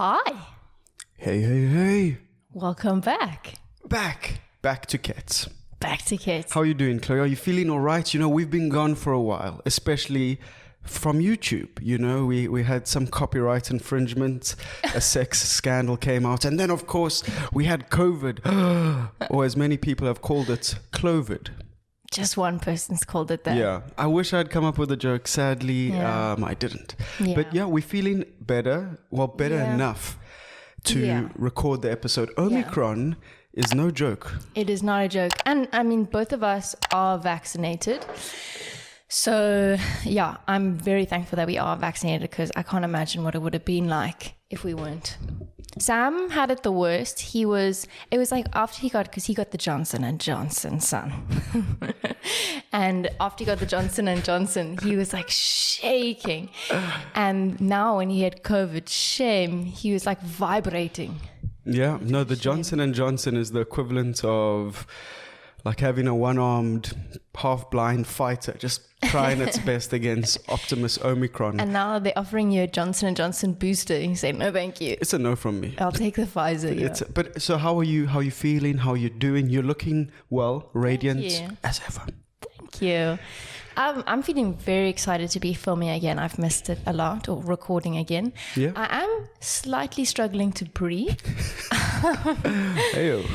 Hi. Hey. Welcome back. Back to KETS. Back to KETS. How are you doing, Chloe? Are you feeling all right? You know, we've been gone for a while, especially from YouTube. You know, we had some copyright infringement, a sex scandal came out, and then, of course, we had COVID, or as many people have called it, Chlovid. Just one person's called it that. Yeah. I wish I'd come up with a joke. Sadly, Yeah. I didn't. Yeah. But yeah, we're feeling better. Well, better Yeah. enough to Yeah. record the episode. Omicron is no joke. It is not a joke. And I mean, both of us are vaccinated. So yeah, I'm very thankful that we are vaccinated because I can't imagine what it would have been like if we weren't. Sam had it the worst. It was like after because he got the Johnson & Johnson son. And after he got the Johnson & Johnson, he was like shaking. And now when he had COVID, shame, he was like vibrating. Yeah, no, the Johnson & Johnson is the equivalent of like having a one-armed, half-blind fighter just trying its best against Optimus Omicron. And now they're offering you a Johnson & Johnson booster. You say, no, thank you. It's a no from me. I'll take the Pfizer. Yeah. But so how are you? How are you feeling? How are you doing? You're looking well, radiant you. as ever. Thank you. I'm feeling very excited to be filming again. I've missed it a lot, or recording again. Yeah. I am slightly struggling to breathe. Heyo.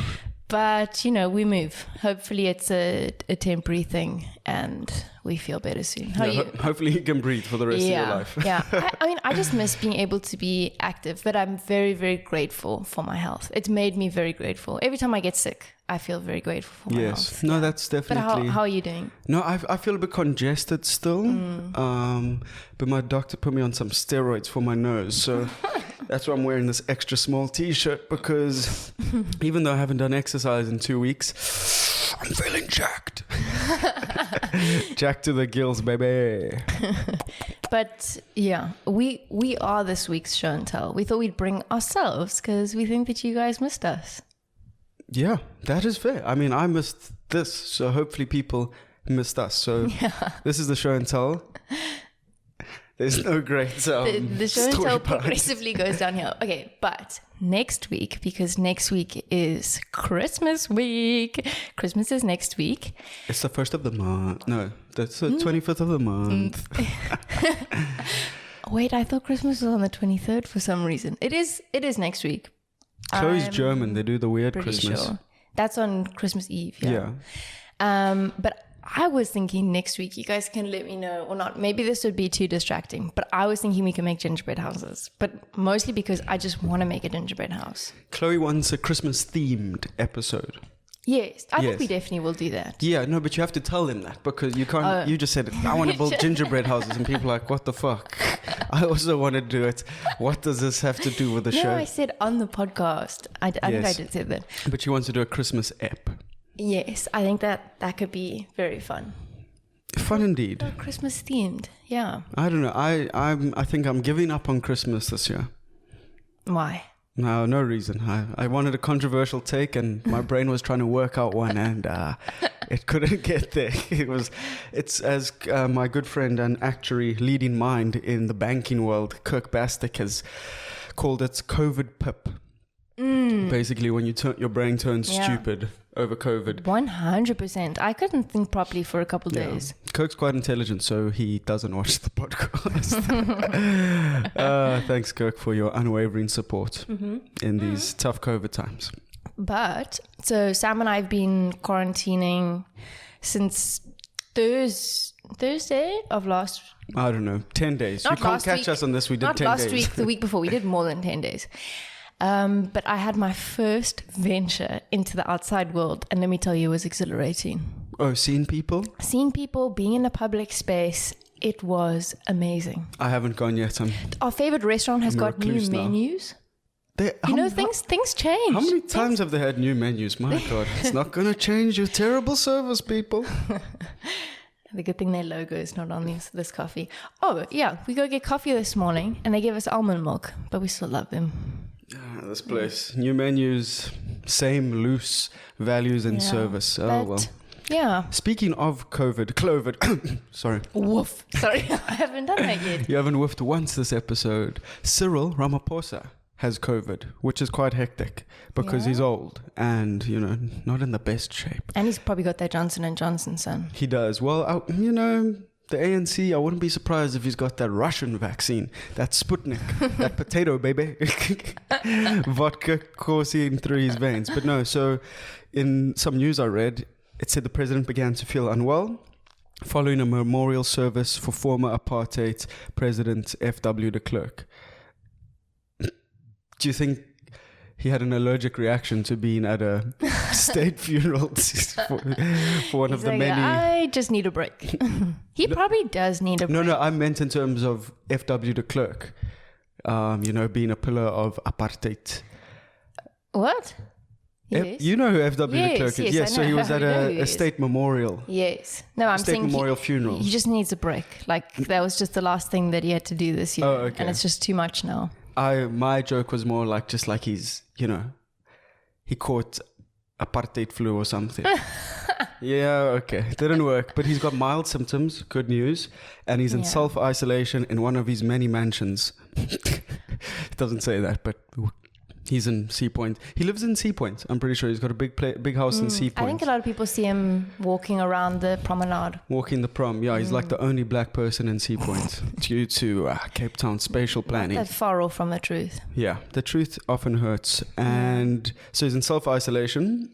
But, you know, we move. Hopefully it's a temporary thing and we feel better soon. How are you? Hopefully you can breathe for the rest of your life. Yeah. I mean, I just miss being able to be active, but I'm very, very grateful for my health. It's made me very grateful. Every time I get sick, I feel very grateful for my health. Yes. No, that's definitely... But how are you doing? No, I feel a bit congested still. But my doctor put me on some steroids for my nose. So that's why I'm wearing this extra small t-shirt, because even though I haven't done exercise in 2 weeks, I'm feeling jacked. Jacked to the gills, baby. But yeah, we are this week's show and tell. We thought we'd bring ourselves because we think that you guys missed us. Yeah, that is fair. I mean, I missed this, so hopefully people missed us. So this is the show and tell. There's no great the show and tell progressively goes downhill. Okay, but next week, because next week is Christmas week. Christmas is next week. It's the 1st of the month. No, that's the 25th of the month. Wait, I thought Christmas was on the 23rd for some reason. It is next week. Chloe's German. They do the weird Christmas. Sure. That's on Christmas Eve. Yeah. But I was thinking next week, you guys can let me know or not. Maybe this would be too distracting, but I was thinking we can make gingerbread houses, but mostly because I just want to make a gingerbread house. Chloe wants a Christmas themed episode. Yes, I think we definitely will do that. Yeah, no, but you have to tell them that, because you can't. You just said, I want to build gingerbread houses, and people are like, what the fuck? I also want to do it. What does this have to do with the show? No, I said on the podcast. I think I did say that. But she wants to do a Christmas ep. Yes, I think that could be very fun. Fun indeed. Christmas themed, yeah. I don't know. I think I'm giving up on Christmas this year. Why? No reason. I wanted a controversial take, and my brain was trying to work out one, and it couldn't get there. It's as my good friend and actuary leading mind in the banking world, Kirk Bastick, has called it COVID pip. Basically, when your brain turns stupid over COVID. 100%. I couldn't think properly for a couple days. Kirk's quite intelligent, so he doesn't watch the podcast. Thanks, Kirk, for your unwavering support in these tough COVID times. But, so Sam and I have been quarantining since Thursday of last... I don't know, 10 days. You can't catch us on this. We did 10 days. Not last week, the week before. We did more than 10 days. But I had my first venture into the outside world, and let me tell you, it was exhilarating. Oh, seeing people? Seeing people, being in a public space, it was amazing. I haven't gone yet. Our favorite restaurant has got new menus. Things change. How many times have they had new menus? My God, it's not going to change your terrible service, people. The good thing their logo is not on this coffee. Oh, yeah, we go get coffee this morning, and they gave us almond milk, but we still love them. This place. New menus, same loose values and service. Oh, well. Yeah. Speaking of Chlovid, sorry. Woof. Sorry, I haven't done that yet. You haven't woofed once this episode. Cyril Ramaphosa has COVID, which is quite hectic because he's old and, you know, not in the best shape. And he's probably got that Johnson & Johnson, son. He does. Well, you know, the ANC, I wouldn't be surprised if he's got that Russian vaccine, that Sputnik, that potato, baby. Vodka coursing through his veins. But no, so in some news I read, it said the president began to feel unwell following a memorial service for former apartheid president F.W. de Klerk. Do you think he had an allergic reaction to being at a state funeral for one of the many... I just need a break. He probably does need a break. No, I meant in terms of F.W. de Klerk, you know, being a pillar of apartheid. What? Yes. You know who F.W. de Klerk is? Yes, so he was at a state memorial. Yes. No, I'm saying memorial funeral. He just needs a break. Like, that was just the last thing that he had to do this year. Oh, okay. And it's just too much now. My joke was more like just like he's, you know, he caught apartheid flu or something. Yeah, okay. It didn't work. But he's got mild symptoms, good news. And he's in self-isolation in one of his many mansions. It doesn't say that, but he's in Sea Point. He lives in Sea Point. I'm pretty sure he's got a big house in Sea Point. I think a lot of people see him walking around the promenade. Walking the prom. Yeah, he's like the only black person in Sea Point due to Cape Town spatial planning. Not that far off from the truth. Yeah, the truth often hurts. And so he's in self-isolation.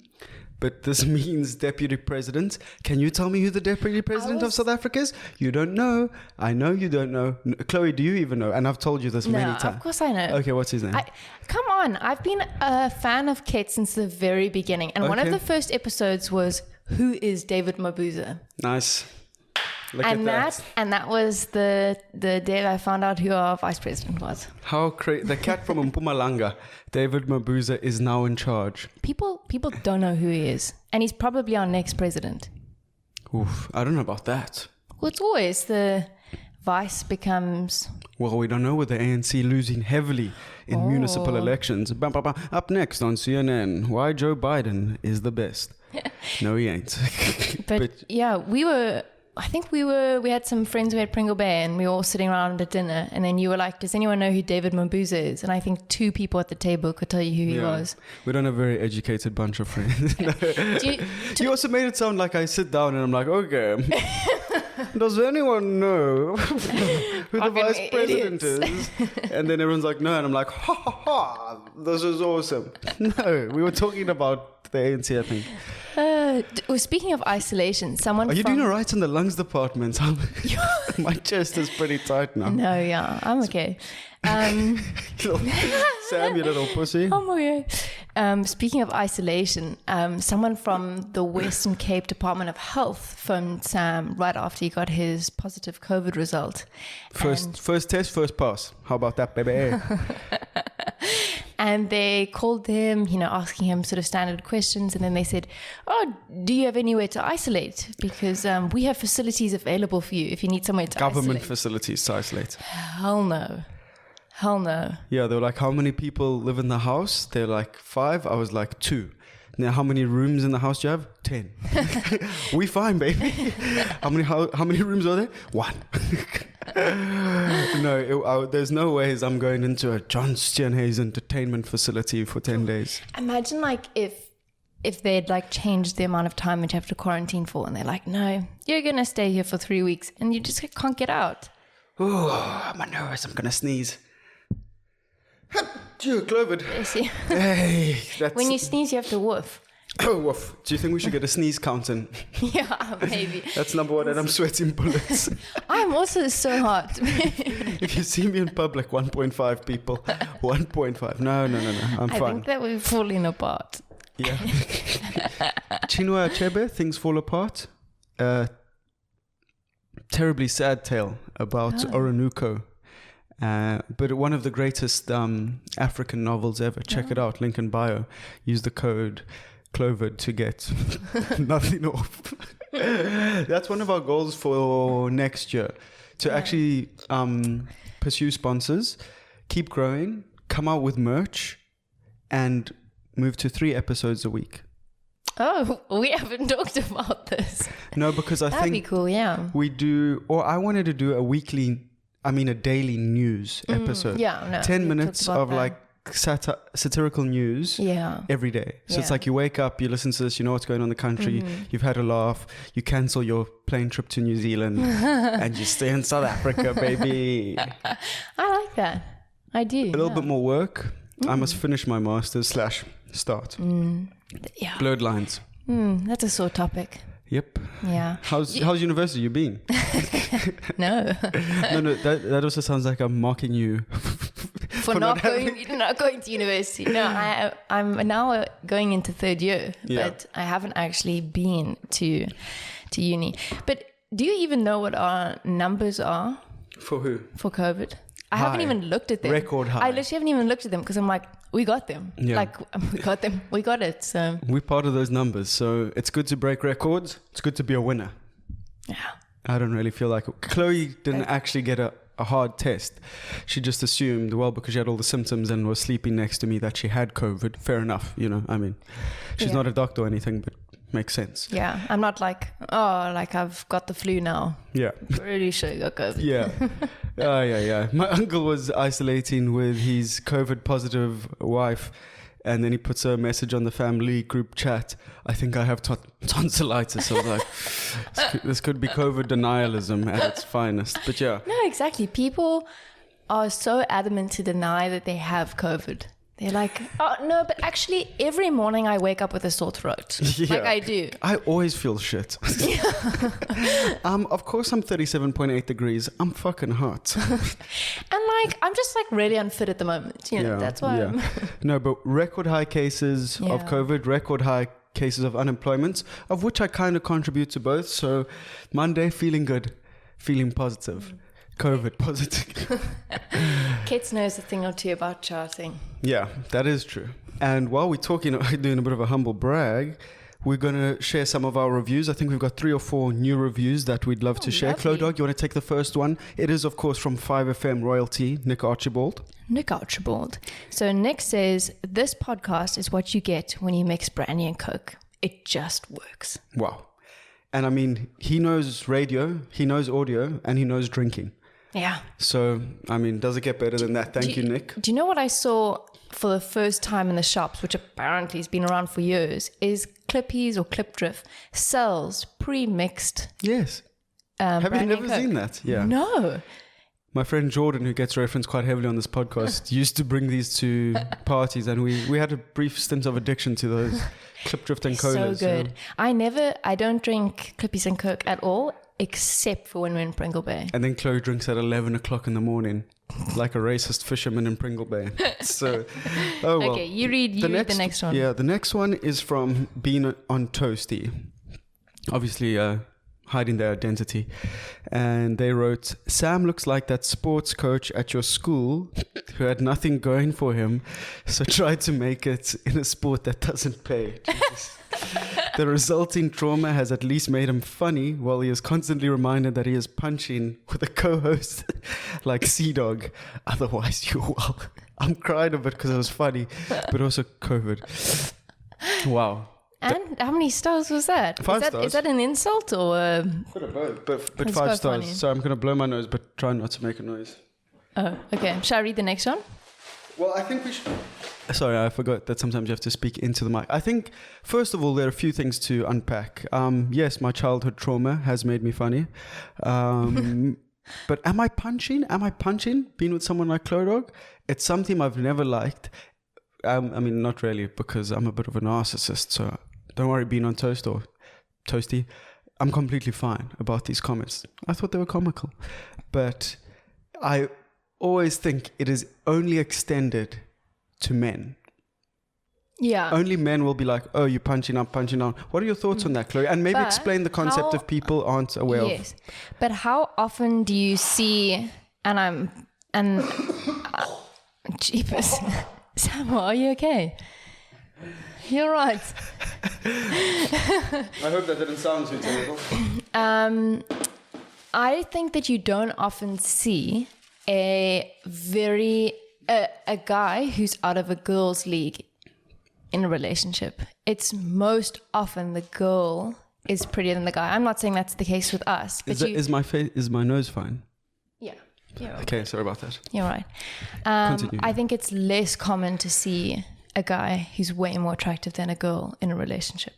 But this means deputy president. Can you tell me who the deputy president of South Africa is? You don't know. I know you don't know. Chloe, do you even know? And I've told you this many times. Of course I know. Okay, what's his name? Come on. I've been a fan of KETS since the very beginning. And one of the first episodes was, who is David Mabuza? Nice. Look at that. And that was the day I found out who our vice president was. How crazy. The cat from Mpumalanga, David Mabuza, is now in charge. People don't know who he is. And he's probably our next president. Oof, I don't know about that. Well, it's always the vice becomes... Well, we don't know with the ANC losing heavily in municipal elections. Up next on CNN, why Joe Biden is the best. No, he ain't. but yeah, we had some friends who had Pringle Bay and we were all sitting around at dinner, and then you were like, does anyone know who David Mabuza is? And I think 2 people at the table could tell you who he was. We don't have a very educated bunch of friends. You also made it sound like I sit down and I'm like, okay, does anyone know who the vice president is? And then everyone's like, no, and I'm like, ha ha ha, this is awesome. No, we were talking about the ANC, I think. Speaking of isolation, Are you doing all right in the lungs department? My chest is pretty tight now. No, yeah, I'm okay. Sam, you little pussy. I'm okay. Speaking of isolation, someone from the Western Cape Department of Health phoned Sam right after he got his positive COVID result. First test, first pass. How about that, baby? And they called him, asking him sort of standard questions. And then they said, oh, do you have anywhere to isolate? Because we have facilities available for you if you need somewhere to isolate. Government facilities to isolate. Hell no. Yeah, they were like, how many people live in the house? They're like 5. I was like 2. Now, how many rooms in the house do you have? 10. We fine, baby. How many rooms are there? 1. No, there's no ways I'm going into a John Steenhuis entertainment facility for 10 days. Imagine like if they'd like changed the amount of time that you have to quarantine for, and they're like, no, you're going to stay here for 3 weeks and you just can't get out. Oh, my nose, I'm going to sneeze. Chlovid. Hey, when you sneeze, you have to woof. Oh, woof. Do you think we should get a sneeze counting? Yeah, maybe. That's number 1, and I'm sweating bullets. I'm also so hot. If you see me in public, 1.5 people. 1.5. No. I'm fine. I think that we're falling apart. Yeah. Chinua Achebe, Things Fall Apart. Terribly sad tale about Oronuko. But one of the greatest African novels ever. Check it out, link in bio. Use the code Chlovid to get nothing off. That's one of our goals for next year. To actually pursue sponsors, keep growing, come out with merch, and move to 3 episodes a week. Oh, we haven't talked about this. No, because I think... That'd be cool, yeah. We do... Or I wanted to do a daily news episode. 10 minutes of like satirical news every day. So it's like you wake up, you listen to this, you know what's going on in the country, you've had a laugh, you cancel your plane trip to New Zealand and you stay in South Africa, baby. I like that. I do. A little bit more work. I must finish my master's / start. Blurred lines. That's a sore topic. Yep. Yeah. How's university you been? No. No. That also sounds like I'm mocking you for not going to university. No, I'm now going into 3rd year, but I haven't actually been to uni. But do you even know what our numbers are? For who? For COVID. I haven't even looked at them. Record high. I literally haven't even looked at them because I'm like, we got them. Yeah. Like, we got them. We got it. So we're part of those numbers. So it's good to break records. It's good to be a winner. Yeah. I don't really feel like it. Chloe didn't actually get a hard test. She just assumed, well, because she had all the symptoms and was sleeping next to me, that she had COVID. Fair enough. You know, I mean, she's not a doctor or anything, but makes sense. Yeah. I'm not like, like I've got the flu now. Yeah. Pretty sure you got COVID. Yeah. Yeah. My uncle was isolating with his COVID positive wife, and then he puts a message on the family group chat. I think I have tonsillitis. I was like, this could be COVID denialism at its finest. But yeah. No, exactly. People are so adamant to deny that they have COVID. They're like, oh, no, but actually every morning I wake up with a sore throat. Yeah. Like I do. I always feel shit. Of course I'm 37.8 degrees. I'm fucking hot. And like, I'm just like really unfit at the moment. You know, that's why I'm... No, but record high cases of COVID, record high cases of unemployment, of which I kind of contribute to both. So Monday, feeling good, feeling positive. COVID positive. KETS knows a thing or two about charting. Yeah, that is true. And while we're talking, doing a bit of a humble brag, we're going to share some of our reviews. I think we've got 3 or 4 new reviews that we'd love to share. Chloe Dog, you want to take the first one? It is, of course, from 5FM royalty, Nick Archibald. So Nick says, this podcast is what you get when you mix brandy and Coke. It just works. Wow. And I mean, he knows radio, he knows audio, and he knows drinking. Yeah. So, I mean, does it get better than that? Thank you, Nick. Do you know what I saw for the first time in the shops, which apparently has been around for years, is Clippies or Clipdrift sells pre-mixed. Yes. Have you never seen that? Yeah. No. My friend Jordan, who gets referenced quite heavily on this podcast, used to bring these to parties, and we had a brief stint of addiction to those Clipdrift and colas. So good. Yeah. I don't drink Clippies and Coke at all, except for when we're in Pringle Bay. And then Chloe drinks at 11 o'clock in the morning, like a racist fisherman in Pringle Bay. So, oh well. Okay, you read the next one. Yeah, the next one is from Bean on Toasty. Obviously, hiding their identity. And they wrote, Sam looks like that sports coach at your school who had nothing going for him, so tried to make it in a sport that doesn't pay. Jesus. The resulting trauma has at least made him funny, while he is constantly reminded that he is punching with a co-host like Sea-Dog. Otherwise, well. I'm crying a bit because it was funny, but also COVID. Wow. And how many stars was that? 5 stars. Is that an insult or? Bit of both, but 5 stars. Funny. So I'm going to blow my nose, but try not to make a noise. Oh, okay. Shall I read the next one? Well, I think we should... Sorry, I forgot that sometimes you have to speak into the mic. I think, first of all, there are a few things to unpack. Yes, my childhood trauma has made me funny. But am I punching? Being with someone like Chloe Dog? It's something I've never liked. I mean, not really, because I'm a bit of a narcissist, so... Don't worry, being on toast or toasty. I'm completely fine about these comments. I thought they were comical. But I always think it is only extended to men. Yeah. Only men will be like, oh, you're punching up, punching down. What are your thoughts on that, Chloe? And maybe explain the concept if people aren't aware of. Yes. But how often do you see, jeepers. Sam, are you okay? You're right. I hope that didn't sound too terrible. I think that you don't often see a guy who's out of a girl's league in a relationship. It's most often the girl is prettier than the guy. I'm not saying that's the case with us. But is my nose fine? Yeah. You're Okay, sorry about that. You're right. Continue. I think it's less common to see a guy who's way more attractive than a girl in a relationship.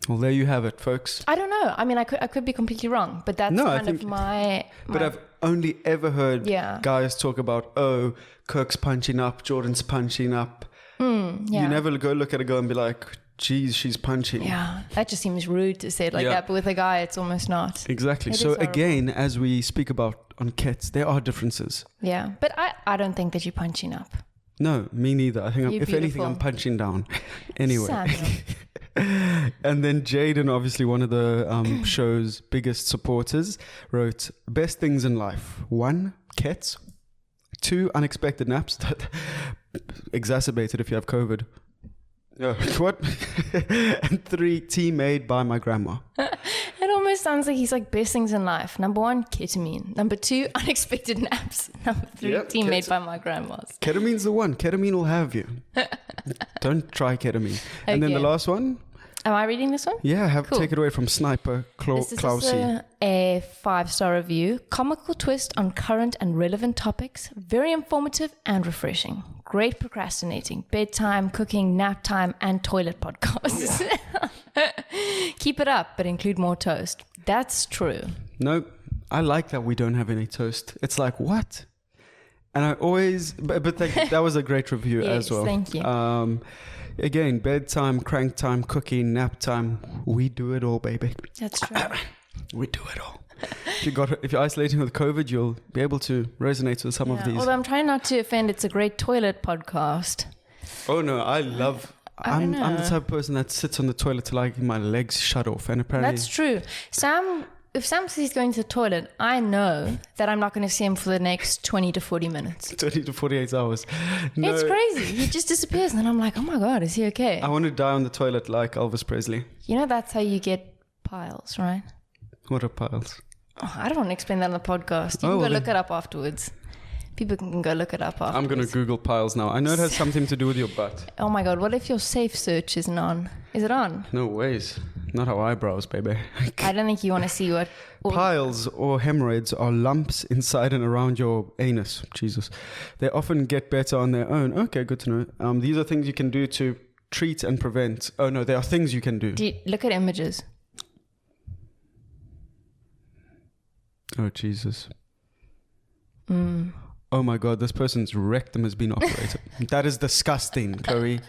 Well, there you have it, folks. I don't know. I mean, I could be completely wrong, but that's of my... But I've only ever heard Yeah. guys talk about, oh, Kirk's punching up, Jordan's punching up. Yeah. You never go look at a girl and be like, geez, she's punching. Yeah, that just seems rude to say it like Yeah. that, but with a guy, it's almost not. Exactly. It So is horrible. again, as we speak about on KETS, there are differences. Yeah, but I don't think that you're punching up. No, me neither. I think, You're if anything, beautiful. I'm punching down. Anyway. Samuel. And then Jaden, obviously one of the show's biggest supporters, wrote, best things in life. 1, KETS. 2, unexpected naps. Exacerbated if you have COVID. What? And 3, tea made by my grandma. It almost sounds like he's like best things in life. Number 1, ketamine. Number 2, unexpected naps. Number 3, Yep, tea made by my grandma's. Ketamine's the one. Ketamine will have you. Don't try ketamine. And then the Okay. last one. Am I reading this one? Yeah, Cool. take it away from Sniper This is Klausy. a 5-star review. Comical twist on current and relevant topics. Very informative and refreshing. Great procrastinating, bedtime, cooking, nap time, and toilet podcasts. Keep it up, but include more toast. That's true. No, I like that we don't have any toast. It's like, what? And I always, but that was a great review Yes, as well. thank you. Again, bedtime, crank time, cooking, nap time. We do it all, baby. That's true. We do it all. If you're isolating with COVID, you'll be able to resonate with some of these. Although I'm trying not to offend, it's a great toilet podcast. Oh no, I love. I'm don't the know. type of person that sits on the toilet till my legs shut off, and apparently That's true. If Sam says he's going to the toilet, I know that I'm not going to see him for the next 20 to 40 minutes. 20 to 48 hours. No, It's crazy. He just disappears, and then I'm like, oh my God, is he okay? I want to die on the toilet like Elvis Presley. You know that's how you get piles, right? What are piles? Oh, I don't want to explain that on the podcast. You Oh, can well go then- look it up afterwards. People can go look it up afterwards. I'm going to Google piles now. I know it has something to do with your butt. Oh my God, what if your safe search isn't on? Is it on? No ways. Not our eyebrows, baby. I don't think you want to see what... Piles or hemorrhoids are lumps inside and around your anus. Jesus. They often get better on their own. Okay, good to know. These are things you can do to treat and prevent. Oh no, there are things you can do. Look at images. Oh, Jesus. Oh my God, this person's rectum has been operated. That is disgusting, Chloe.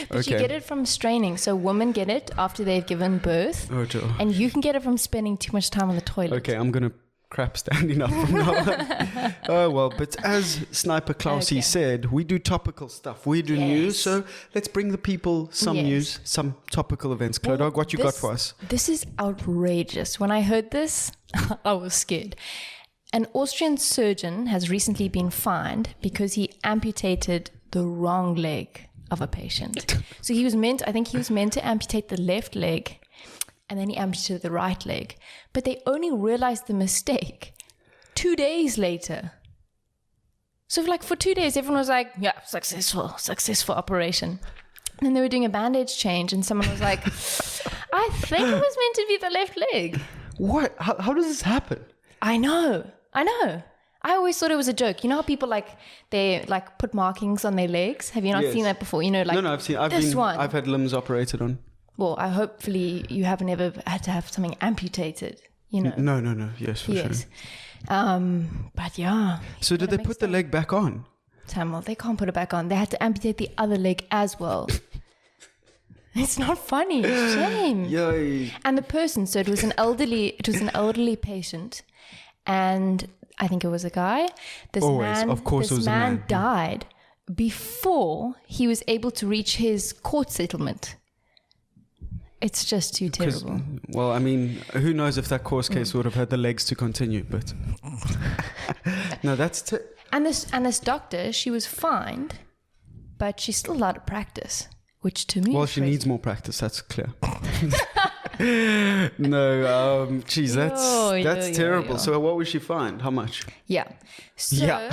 But you get it from straining. So women get it after they've given birth. Oh, Joe. And you can get it from spending too much time on the toilet. Okay, I'm going to crap standing up from now on. Oh, well, but as Sniper Klausy said, we do topical stuff. We do news, so let's bring the people some news, some topical events. Clodog, what you got for us? This is outrageous. When I heard this, I was scared. An Austrian surgeon has recently been fined because he amputated the wrong leg of a patient. So I think he was meant to amputate the left leg, and then he amputated the right leg. But they only realized the mistake 2 days later. So for 2 days, everyone was like, yeah, successful operation. And then they were doing a bandage change, and someone was like, I think it was meant to be the left leg. What? How does this happen? I know. I always thought it was a joke. You know how people they put markings on their legs? Have you not seen that before? You know, No, I've had limbs operated on. Well, hopefully you haven't ever had to have something amputated, you know. No. Yes, for sure. But yeah. So did they put the leg back on? Samuel, they can't put it back on. They had to amputate the other leg as well. It's not funny. Shame. Yay. And the person, so it was an elderly patient, and I think it was a guy. This man died before he was able to reach his court settlement. It's just too terrible. Well, I mean, who knows if that court case would have had the legs to continue, but no, that's and this doctor, she was fined, but she's still allowed to practice, which to me, she needs more practice. That's clear. No, geez, that's terrible. So what was she fined? How much? Yeah. So,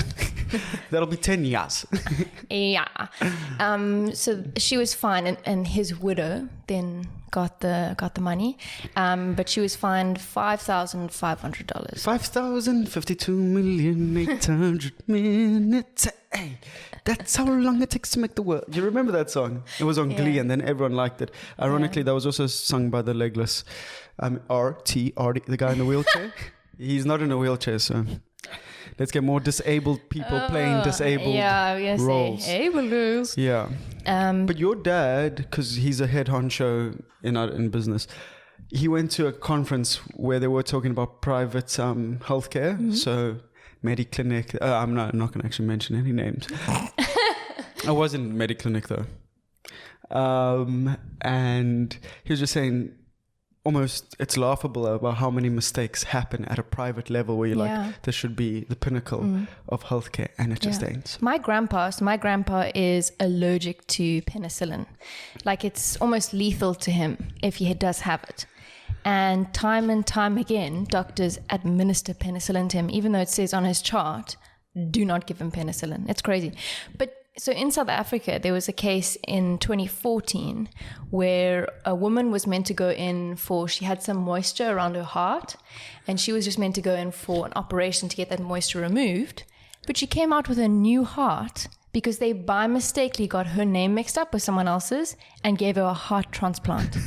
that'll be 10 years. Yeah. So she was fined, and his widow then got the money, but she was fined $5,500. 5,052,800 minutes. Hey, that's how long it takes to make the world. Do you remember that song? It was on Glee, and then everyone liked it. Ironically, that was also sung by the legless R.T., the guy in the wheelchair. He's not in a wheelchair, so let's get more disabled people playing disabled roles. Ableist. Yeah. But your dad, because he's a head honcho in business, he went to a conference where they were talking about private healthcare. Mm-hmm. So Mediclinic. I'm not going to actually mention any names. I was in Mediclinic though. And he was just saying, almost it's laughable about how many mistakes happen at a private level where you're like, this should be the pinnacle of healthcare, and it just ain't. My grandpa is allergic to penicillin. Like, it's almost lethal to him if he does have it. And time again, doctors administer penicillin to him, even though it says on his chart, do not give him penicillin. It's crazy. But so in South Africa, there was a case in 2014 where a woman was meant to go in she had some moisture around her heart, and she was just meant to go in for an operation to get that moisture removed. But she came out with a new heart because they by mistakenly got her name mixed up with someone else's and gave her a heart transplant.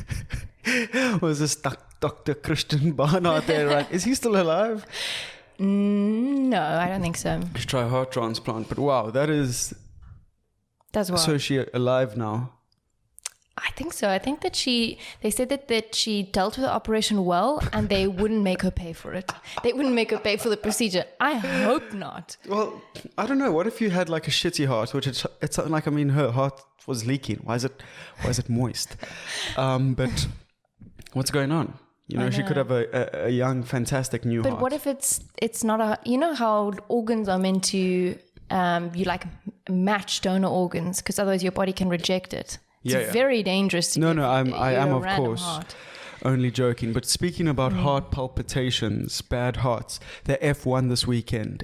Was this Dr. Christian Barnard there, right? Is he still alive? No, I don't think so. Let's try a heart transplant. But wow, that's wild. So is she alive now? I think so. I think that they said that she dealt with the operation well, and they wouldn't make her pay for it. They wouldn't make her pay for the procedure. I hope not. Well, I don't know. What if you had like a shitty heart, which it's like, I mean, her heart was leaking. Why is it moist? But what's going on? You know, she could have a young, fantastic new heart. But what if it's not you know how organs are meant to, you like match donor organs, because otherwise your body can reject it. It's very dangerous to I am of course heart. Only joking. But speaking about heart palpitations, bad hearts, the F1 this weekend.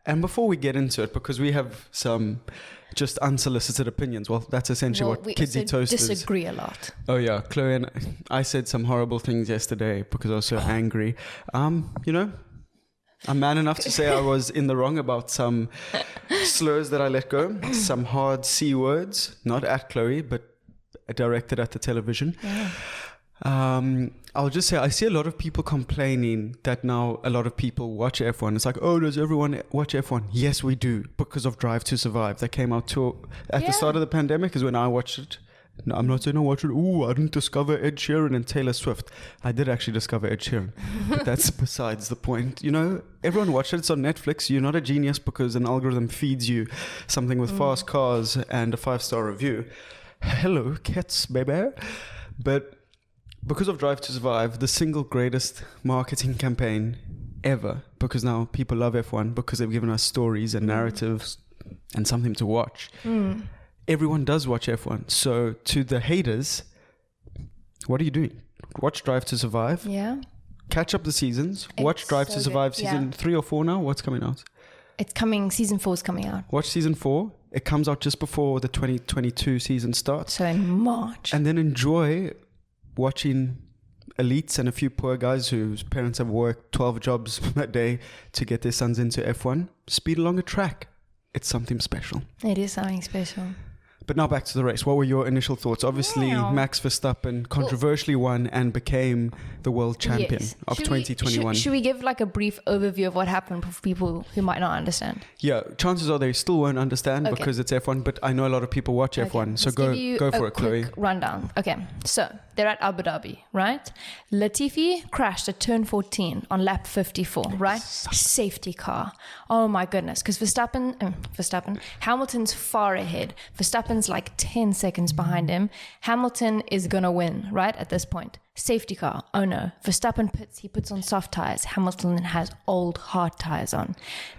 And before we get into it, because we have some just unsolicited opinions. Well, that's essentially what Kidsy Toast is. Disagree a lot. Oh yeah, Chloe and I said some horrible things yesterday because I was so angry. You know, I'm man enough to say I was in the wrong about some slurs that I let go, some hard C words, not at Chloe, but directed at the television. Yeah. I'll just say I see a lot of people complaining that now a lot of people watch F1. It's like, oh, does everyone watch F1? Yes, we do, because of Drive to Survive. That came out at the start of the pandemic is when I watched it. No, I'm not saying I watched it. Ooh, I didn't discover Ed Sheeran and Taylor Swift. I did actually discover Ed Sheeran. But that's besides the point. You know, everyone watched it. It's on Netflix. You're not a genius because an algorithm feeds you something with fast cars and a 5-star review. Hello, KETS, baby. But because of Drive to Survive, the single greatest marketing campaign ever, because now people love F1 because they've given us stories and narratives and something to watch. Everyone does watch F1. So to the haters, what are you doing? Watch Drive to Survive. Yeah. Catch up the seasons. Watch Drive to Survive season 3 or 4 now. What's coming out? It's coming. Season 4 is coming out. Watch season 4. It comes out just before the 2022 season starts. So in March. And then enjoy watching elites and a few poor guys whose parents have worked 12 jobs a day to get their sons into F1 speed along a track. It's something special. It is something special. But now back to the race. What were your initial thoughts? Obviously, Max Verstappen controversially won and became the world champion of 2021. Should we give like a brief overview of what happened for people who might not understand? Yeah, chances are they still won't understand because it's F1, but I know a lot of people watch F1. So go for it, Chloe. Rundown. Okay, so they're at Abu Dhabi, right? Latifi crashed at turn 14 on lap 54, right? Safety car. Oh my goodness, because Hamilton's far ahead. Verstappen's like 10 seconds behind him. Hamilton is gonna win, right? At this point, safety car. Oh no, Verstappen puts on soft tires. Hamilton has old hard tires on.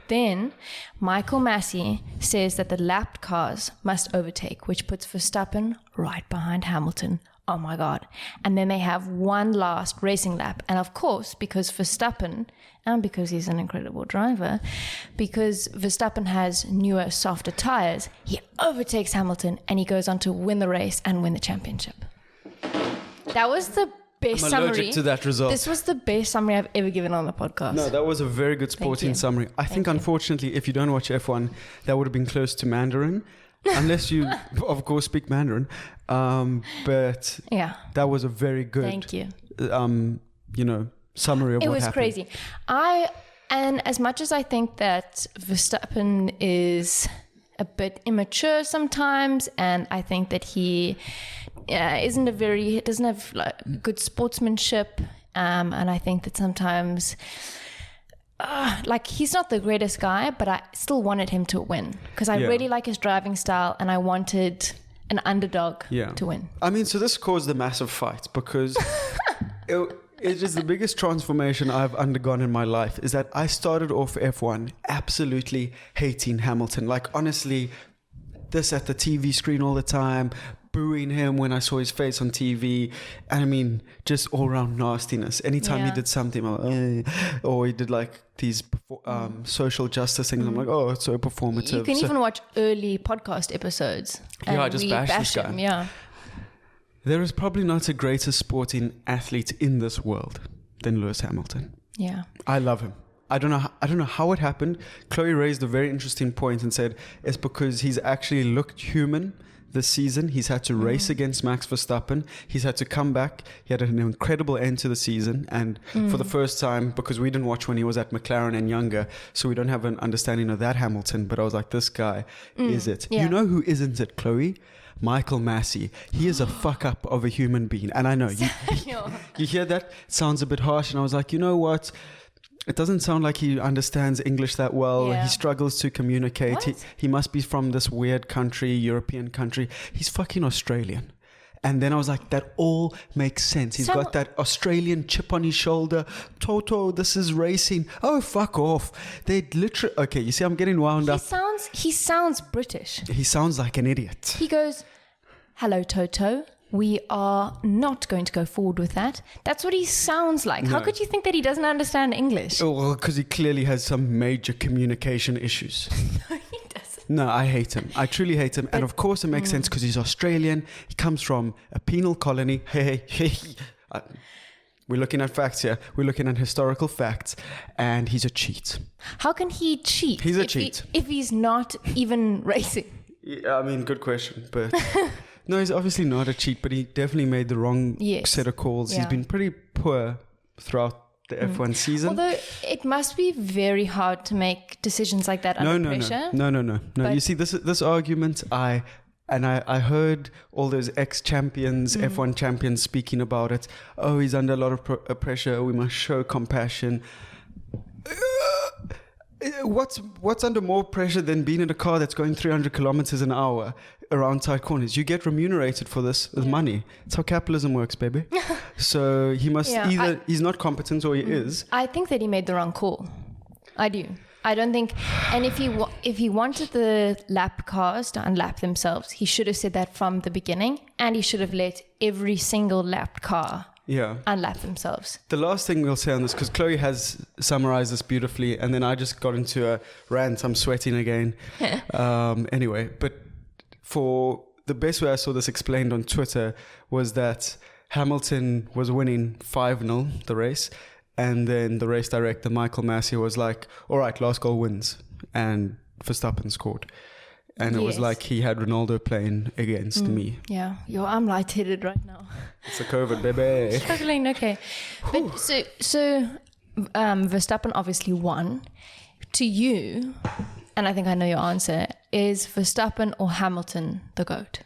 Then Michael Messi says that the lapped cars must overtake, which puts Verstappen right behind Hamilton. Oh my God. And then they have one last racing lap. And of course, because Verstappen, and because he's an incredible driver, because Verstappen has newer, softer tires, he overtakes Hamilton and he goes on to win the race and win the championship. That was the best I'm summary. allergic to that result. This was the best summary I've ever given on the podcast. No, that was a very good sporting summary. I think, unfortunately, if you don't watch F1, that would have been close to Mandarin. Unless you, of course, speak Mandarin. But yeah, that was a very good, thank you. Summary of what happened. It was crazy. And as much as I think that Verstappen is a bit immature sometimes, and I think that he doesn't have like good sportsmanship, and I think that sometimes he's not the greatest guy, but I still wanted him to win because I really like his driving style, and I wanted an underdog to win. I mean, so this caused a massive fight because it is the biggest transformation I've undergone in my life. Is that I started off F1 absolutely hating Hamilton. Like, honestly, this at the TV screen all the time, booing him when I saw his face on TV, and I mean, just all around nastiness. Anytime he did something, or he did like these social justice things, I'm like, oh, it's so performative. You can even watch early podcast episodes. Yeah, I just bash this guy. Him, yeah. There is probably not a greater sporting athlete in this world than Lewis Hamilton. Yeah, I love him. I don't know how it happened. Chloe raised a very interesting point and said it's because he's actually looked human this season. He's had to race against Max Verstappen. He's had to come back. He had an incredible end to the season. And for the first time, because we didn't watch when he was at McLaren and younger, so we don't have an understanding of that Hamilton. But I was like, this guy is it. Yeah. You know who isn't it, Chloe? Michael Messi. He is a fuck up of a human being. And I know you hear that? It sounds a bit harsh. And I was like, you know what? It doesn't sound like he understands English that well. Yeah. He struggles to communicate. He must be from this weird country, European country. He's fucking Australian. And then I was like, that all makes sense. He's got that Australian chip on his shoulder. Toto, this is racing. Oh, fuck off. They literally... Okay, you see, I'm getting wound up. He sounds British. He sounds like an idiot. He goes, hello, Toto. We are not going to go forward with that. That's what he sounds like. No. How could you think that he doesn't understand English? Oh, well, because he clearly has some major communication issues. No, he doesn't. No, I hate him. I truly hate him. And of course it makes sense because he's Australian. He comes from a penal colony. Hey. We're looking at facts here. We're looking at historical facts. And he's a cheat. How can he cheat? He's a cheat. If he's not even racing. Yeah, I mean, good question. But no, he's obviously not a cheat. But he definitely made the wrong set of calls. Yeah. He's been pretty poor throughout the F1 season. Although it must be very hard to make decisions like that under pressure. No. You see, this argument, I heard all those ex-champions, F1 champions speaking about it. Oh, he's under a lot of pressure. We must show compassion. What's under more pressure than being in a car that's going 300 kilometers an hour around tight corners? You get remunerated for this with money. That's how capitalism works, baby. So he must he's not competent or he is. I think that he made the wrong call. I do. I don't think, and if he wanted the lap cars to unlap themselves, he should have said that from the beginning, and he should have let every single lapped car unlap themselves. The last thing we'll say on this, because Chloe has summarized this beautifully, and then I just got into a rant. I'm sweating again. Anyway, but for the best way I saw this explained on Twitter was that Hamilton was winning 5-0 the race. And then the race director, Michael Messi, was like, all right, last goal wins. And Verstappen scored. And it was like he had Ronaldo playing against me. Yeah. I'm lightheaded right now. It's a COVID, baby. Struggling, okay. But so Verstappen obviously won. To you, and I think I know your answer, is Verstappen or Hamilton the GOAT?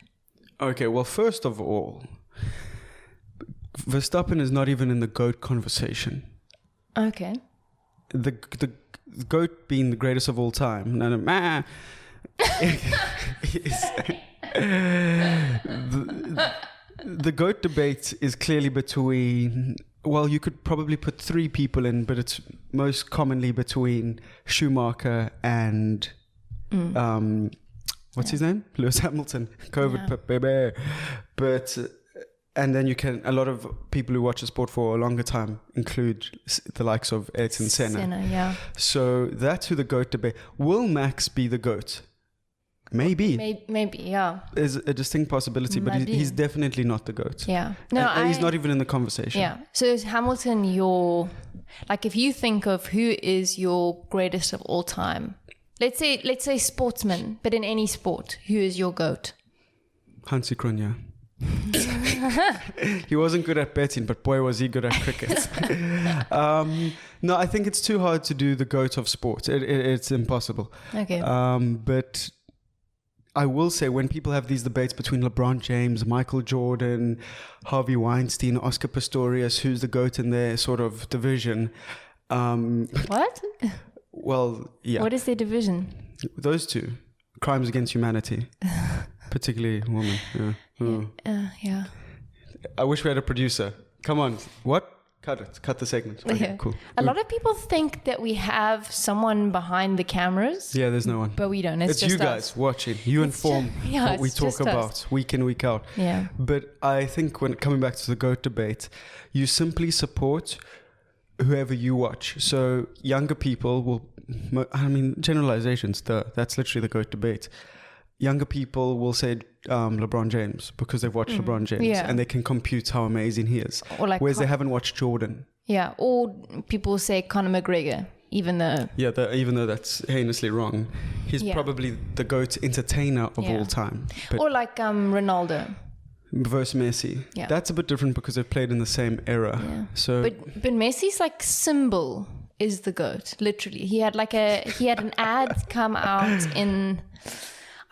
Okay, well, first of all, Verstappen is not even in the GOAT conversation. Okay. The GOAT being the greatest of all time. The GOAT debate is clearly between, well, you could probably put three people in, but it's most commonly between Schumacher and what's his name? Lewis Hamilton. COVID, baby. But and then a lot of people who watch the sport for a longer time include the likes of Ayrton Senna. Yeah. So that's who the GOAT debate. Will Max be the GOAT? Maybe. Maybe, yeah. There's a distinct possibility, but he's definitely not the GOAT. Yeah. No, and he's not even in the conversation. Yeah. So is Hamilton like if you think of who is your greatest of all time, let's say sportsman, but in any sport, who is your GOAT? Hansi Cronje. He wasn't good at betting, but boy was he good at cricket. No, I think it's too hard to do the GOAT of sport. It's impossible. Okay. But I will say, when people have these debates between LeBron James, Michael Jordan, Harvey Weinstein, Oscar Pistorius, who's the GOAT in their sort of division. What? Well, yeah. What is their division? Those two. Crimes against humanity. Particularly women. Yeah. Yeah. I wish we had a producer. Come on. What? Cut it. Cut the segment. Okay, Yeah. cool. A lot of people think that we have someone behind the cameras. Yeah, there's no one. But we don't. It's It's just you guys us. watching. You inform what we it's talk just us. about week in, week out. Yeah. But I think when coming back to the GOAT debate, you simply support whoever you watch. So younger people will, generalizations, that's literally the GOAT debate. Younger people will say LeBron James because they've watched LeBron James, Yeah. and they can compute how amazing he is. Or like Whereas they haven't watched Jordan. Yeah. Or people say Conor McGregor, even though. Yeah, even though that's heinously wrong, he's Yeah. probably the GOAT entertainer of Yeah. all time. But Or like Ronaldo. versus Messi, Yeah. that's a bit different because they've played in the same era. Yeah. So But Messi's like symbol is the GOAT, literally. He had an ad come out in,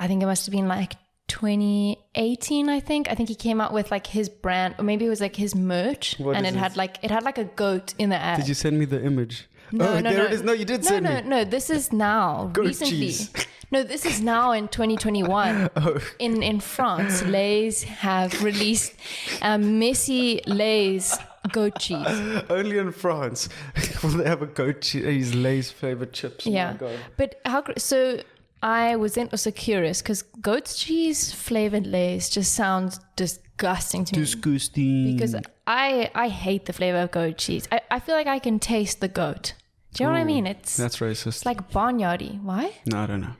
I think it must have been like 2018, I think he came out with like his brand, or maybe it was like his merch, What and is it had like a goat in the ad. did you send me the image? No, there it is. No, you did send me. No, this is now, Goat recently. cheese. No, this is now in 2021. In France, Lay's have released Messi Lay's goat cheese. Only in France will they have a goat cheese, Lay's favorite chips. Yeah, Oh my God. but so I was then also curious because goat cheese flavored Lay's just sounds disgusting to me. Disgusting. Because I hate the flavor of goat cheese. I feel like I can taste the goat. Do you know what I mean? It's racist. like barnyardy. Why? No, I don't know.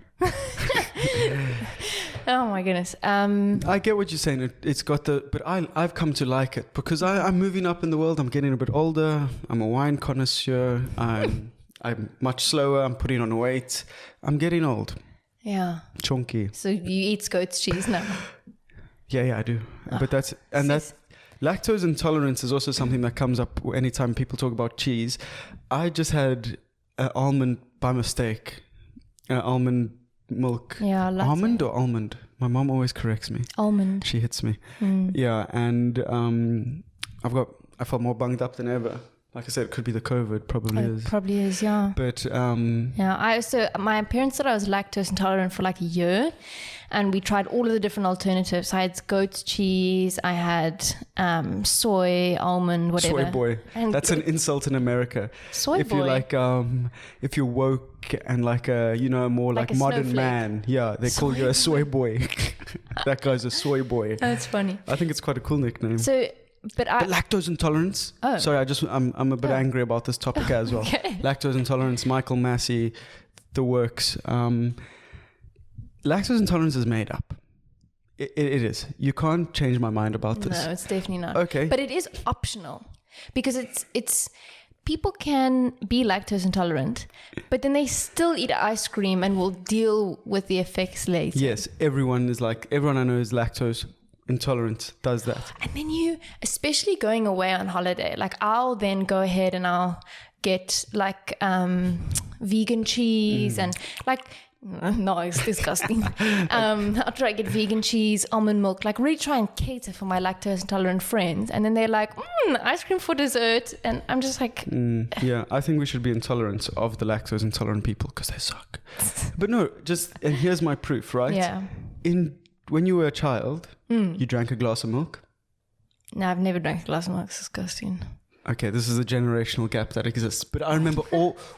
Oh my goodness. I get what you're saying. It's got but I've come to like it because I'm moving up in the world. I'm getting a bit older. I'm a wine connoisseur. I'm much slower. I'm putting on weight. I'm getting old. Yeah. Chunky. So you eat goat's cheese now? Yeah, I do. But that's lactose intolerance is also something that comes up anytime people talk about cheese. I just had almond by mistake. Almond milk. Yeah, Almond or almond? My mom always corrects me. Almond. She hits me. Yeah, and I felt more bunged up than ever. Like I said, it could be the COVID, probably is. Probably is, yeah. But Yeah, my parents said I was lactose intolerant for like a year, and we tried all of the different alternatives. I had goat's cheese, I had soy, almond, whatever. soy boy. And That's an insult in America. Soy if boy. you're like if you're woke and like a more Like like a modern snowflake. man, yeah, they call you a soy boy. That guy's a soy boy. That's funny. I think it's quite a cool nickname. So, but lactose intolerance. Oh. Sorry, I'm a bit angry about this topic as well. Okay. Lactose intolerance, Michael Massey, the works. Lactose intolerance is made up. It is. You can't change my mind about this. No, it's definitely not. Okay. But it is optional because it's people can be lactose intolerant, but then they still eat ice cream and will deal with the effects later. Yes, everyone I know is lactose intolerant does that. And then especially going away on holiday, like I'll then go ahead and I'll get like vegan cheese and like, no, it's disgusting. I'll try to get vegan cheese, almond milk, like really try and cater for my lactose intolerant friends. And then they're like, ice cream for dessert. And I'm just like... Yeah, I think we should be intolerant of the lactose intolerant people because they suck. But no, and here's my proof, right? Yeah. When you were a child, you drank a glass of milk. No, I've never drank a glass of milk. It's disgusting. Okay, this is a generational gap that exists. But I remember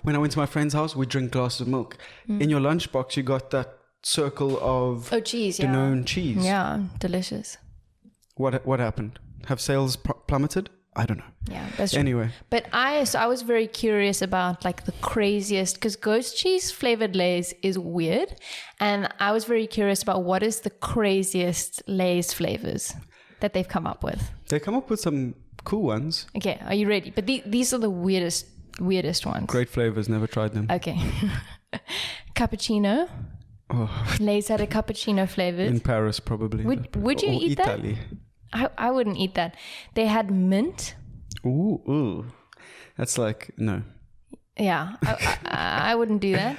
when I went to my friend's house, we'd drink glasses of milk. In your lunchbox, you got that circle of cheese, yeah. Danone cheese. Yeah, delicious. What happened? Have sales plummeted? I don't know. Yeah, that's true. Anyway. But I was very curious about like the craziest, because goat cheese flavored Lay's is weird. And I was very curious about what is the craziest Lay's flavors that they've come up with. They come up with some cool ones. Okay, are you ready? But these are the weirdest ones. Great flavors, never tried them. Okay. Cappuccino. Oh. Lay's had a cappuccino flavored. In Paris, probably. Would you eat Italy. that? I wouldn't eat that. They had mint. Ooh. That's like, no. Yeah, I wouldn't do that.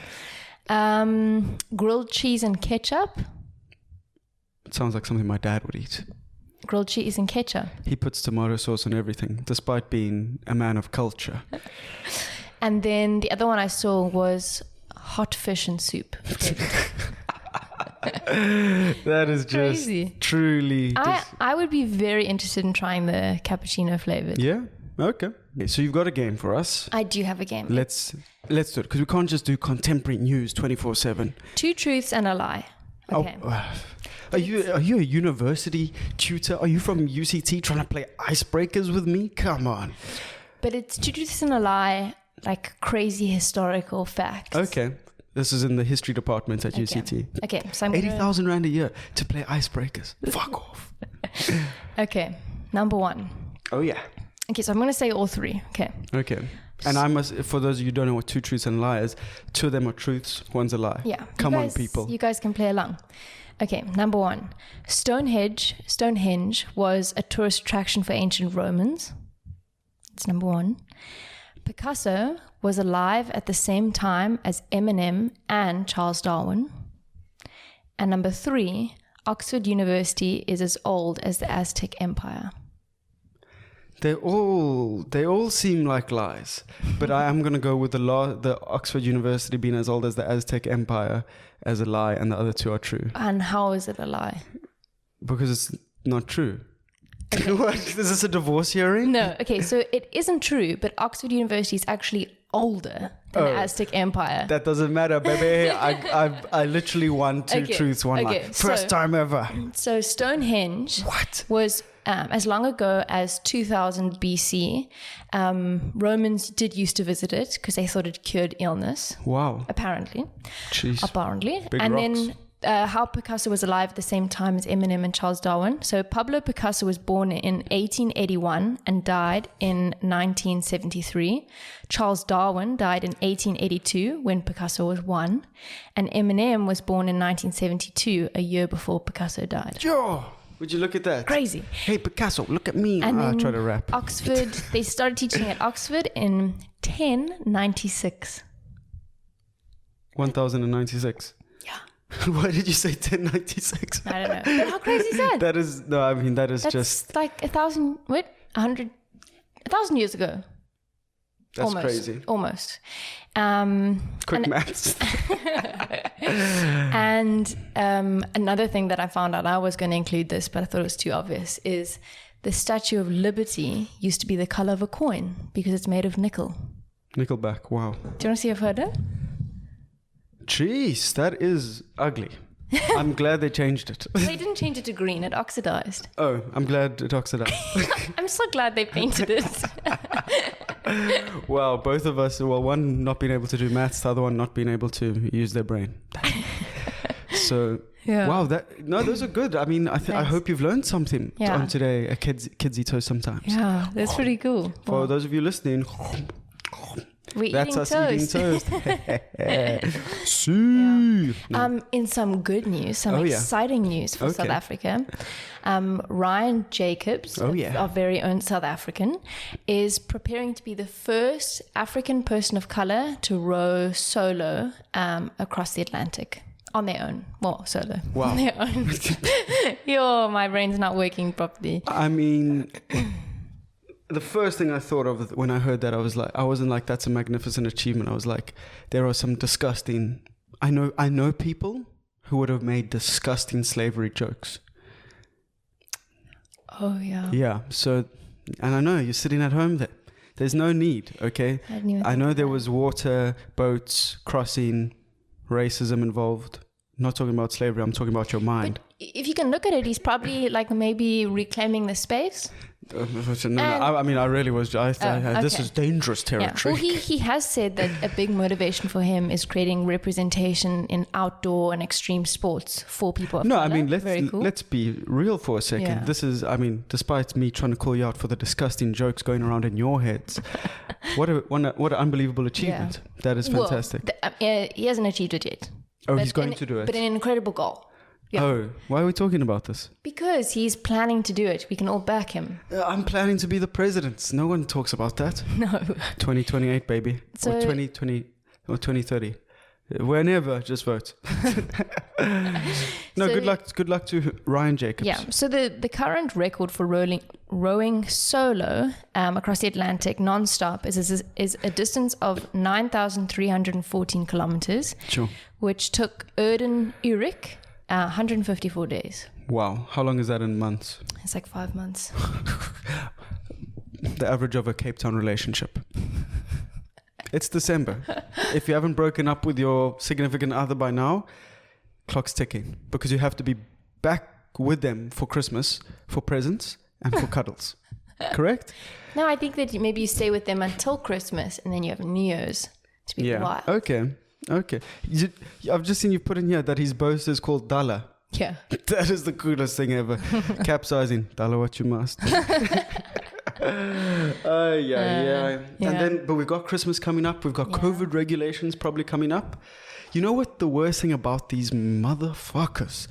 Grilled cheese and ketchup. It sounds like something my dad would eat. Grilled cheese and ketchup. He puts tomato sauce on everything, despite being a man of culture. And then the other one I saw was hot fish and soup. That is just crazy. Truly. I would be very interested in trying the cappuccino flavored. Yeah. Okay. So you've got a game for us. I do have a game. Let's do it, because we can't just do contemporary news 24/7. 2 truths and a lie. Okay. Are you a university tutor? Are you from UCT trying to play icebreakers with me? Come on. But it's 2 truths and a lie, like crazy historical facts. Okay. This is in the history department at UCT. Okay, so I'm 80,000 Rand a year to play icebreakers. Fuck off. Okay, number 1. Oh, yeah. Okay, so I'm going to say all 3. Okay. And I must, for those of you who don't know what 2 truths and lies, 2 of them are truths, one's a lie. Yeah. Come on, people. You guys can play along. Okay, number 1. Stonehenge was a tourist attraction for ancient Romans. That's number 1. Picasso was alive at the same time as Eminem and Charles Darwin. And number 3, Oxford University is as old as the Aztec Empire. They all seem like lies, but I am going to go with the Oxford University being as old as the Aztec Empire as a lie, and the other 2 are true. And how is it a lie? Because it's not true. Okay. What? Is this a divorce hearing? No. Okay, so it isn't true, but Oxford University is actually older than the Aztec Empire. That doesn't matter, baby. I literally won 2 truths, 1 lie. First time ever. So Stonehenge was as long ago as 2000 BC. Romans did used to visit it because they thought it cured illness. Wow. Apparently. Jeez. Apparently. Big and rocks. then how Picasso was alive at the same time as Eminem and Charles Darwin. So Pablo Picasso was born in 1881 and died in 1973. Charles Darwin died in 1882 when Picasso was 1. And Eminem was born in 1972, a year before Picasso died. Yo! Would you look at that? Crazy. Hey, Picasso, look at me. And I try to rap. Oxford, they started teaching at Oxford in 1096. 1096. Yeah. Why did you say 1096? I don't know. But how crazy is that? That's just like 1,000 years ago. That's almost, crazy. Almost. Quick maths. And another thing that I found out, I was going to include this, but I thought it was too obvious, is the Statue of Liberty used to be the color of a coin because it's made of nickel. Nickelback, wow. Do you want to see a photo? Jeez, that is ugly. I'm glad they changed it. They didn't change it to green, it oxidized. Oh, I'm glad it oxidized. I'm so glad they painted it. Wow, both of us, well, one not being able to do maths, the other one not being able to use their brain. So, yeah. Wow, those are good. I mean, I hope you've learned something on today, a kidsy toast sometimes. Yeah, that's pretty cool. For those of you listening, That's us eating toast. In some good news, some exciting news for South Africa, Ryan Jacobs, our very own South African, is preparing to be the first African person of color to row solo across the Atlantic. On their own. Well, solo. Wow. On their own. My brain's not working properly. I mean... The first thing I thought of when I heard that, I wasn't like, that's a magnificent achievement. I was like, there are some disgusting... I know people who would have made disgusting slavery jokes. Oh, yeah. Yeah. So, and I know you're sitting at home there. There's no need, okay? I know there was water, boats, crossing, racism involved. I'm not talking about slavery. I'm talking about your mind. But if you can look at it, he's probably like maybe reclaiming the space. I mean, I really was. This is dangerous territory. Well, he has said that a big motivation for him is creating representation in outdoor and extreme sports for people of color. I mean, cool. let's be real for a second. Yeah. This is, I mean, despite me trying to call you out for the disgusting jokes going around in your heads, what an unbelievable achievement. Yeah. That is fantastic. Well, he hasn't achieved it yet. Oh, he's going to do it. But an incrediable goal. Yeah. Oh, why are we talking about this? Because he's planning to do it. We can all back him. I'm planning to be the president. No one talks about that. No. 2028, baby. Or 2020 or 2030. Whenever, just vote. No, good luck to Ryan Jacobs. Yeah. So the current record for rowing solo across the Atlantic non-stop is a distance of 9,314 kilometers. Sure. Which took Erden Urik 154 days. Wow. How long is that in months? It's like 5 months. The average of a Cape Town relationship. It's December. If you haven't broken up with your significant other by now, clock's ticking. Because you have to be back with them for Christmas, for presents, and for cuddles. Correct? No, I think that maybe you stay with them until Christmas and then you have New Year's to be wild. Okay. I've just seen you put in here that his boast is called Dala. Yeah. That is the coolest thing ever. Capsizing. Dala what you must. Yeah. And then, but we've got Christmas coming up. We've got COVID regulations probably coming up. You know what the worst thing about these motherfuckers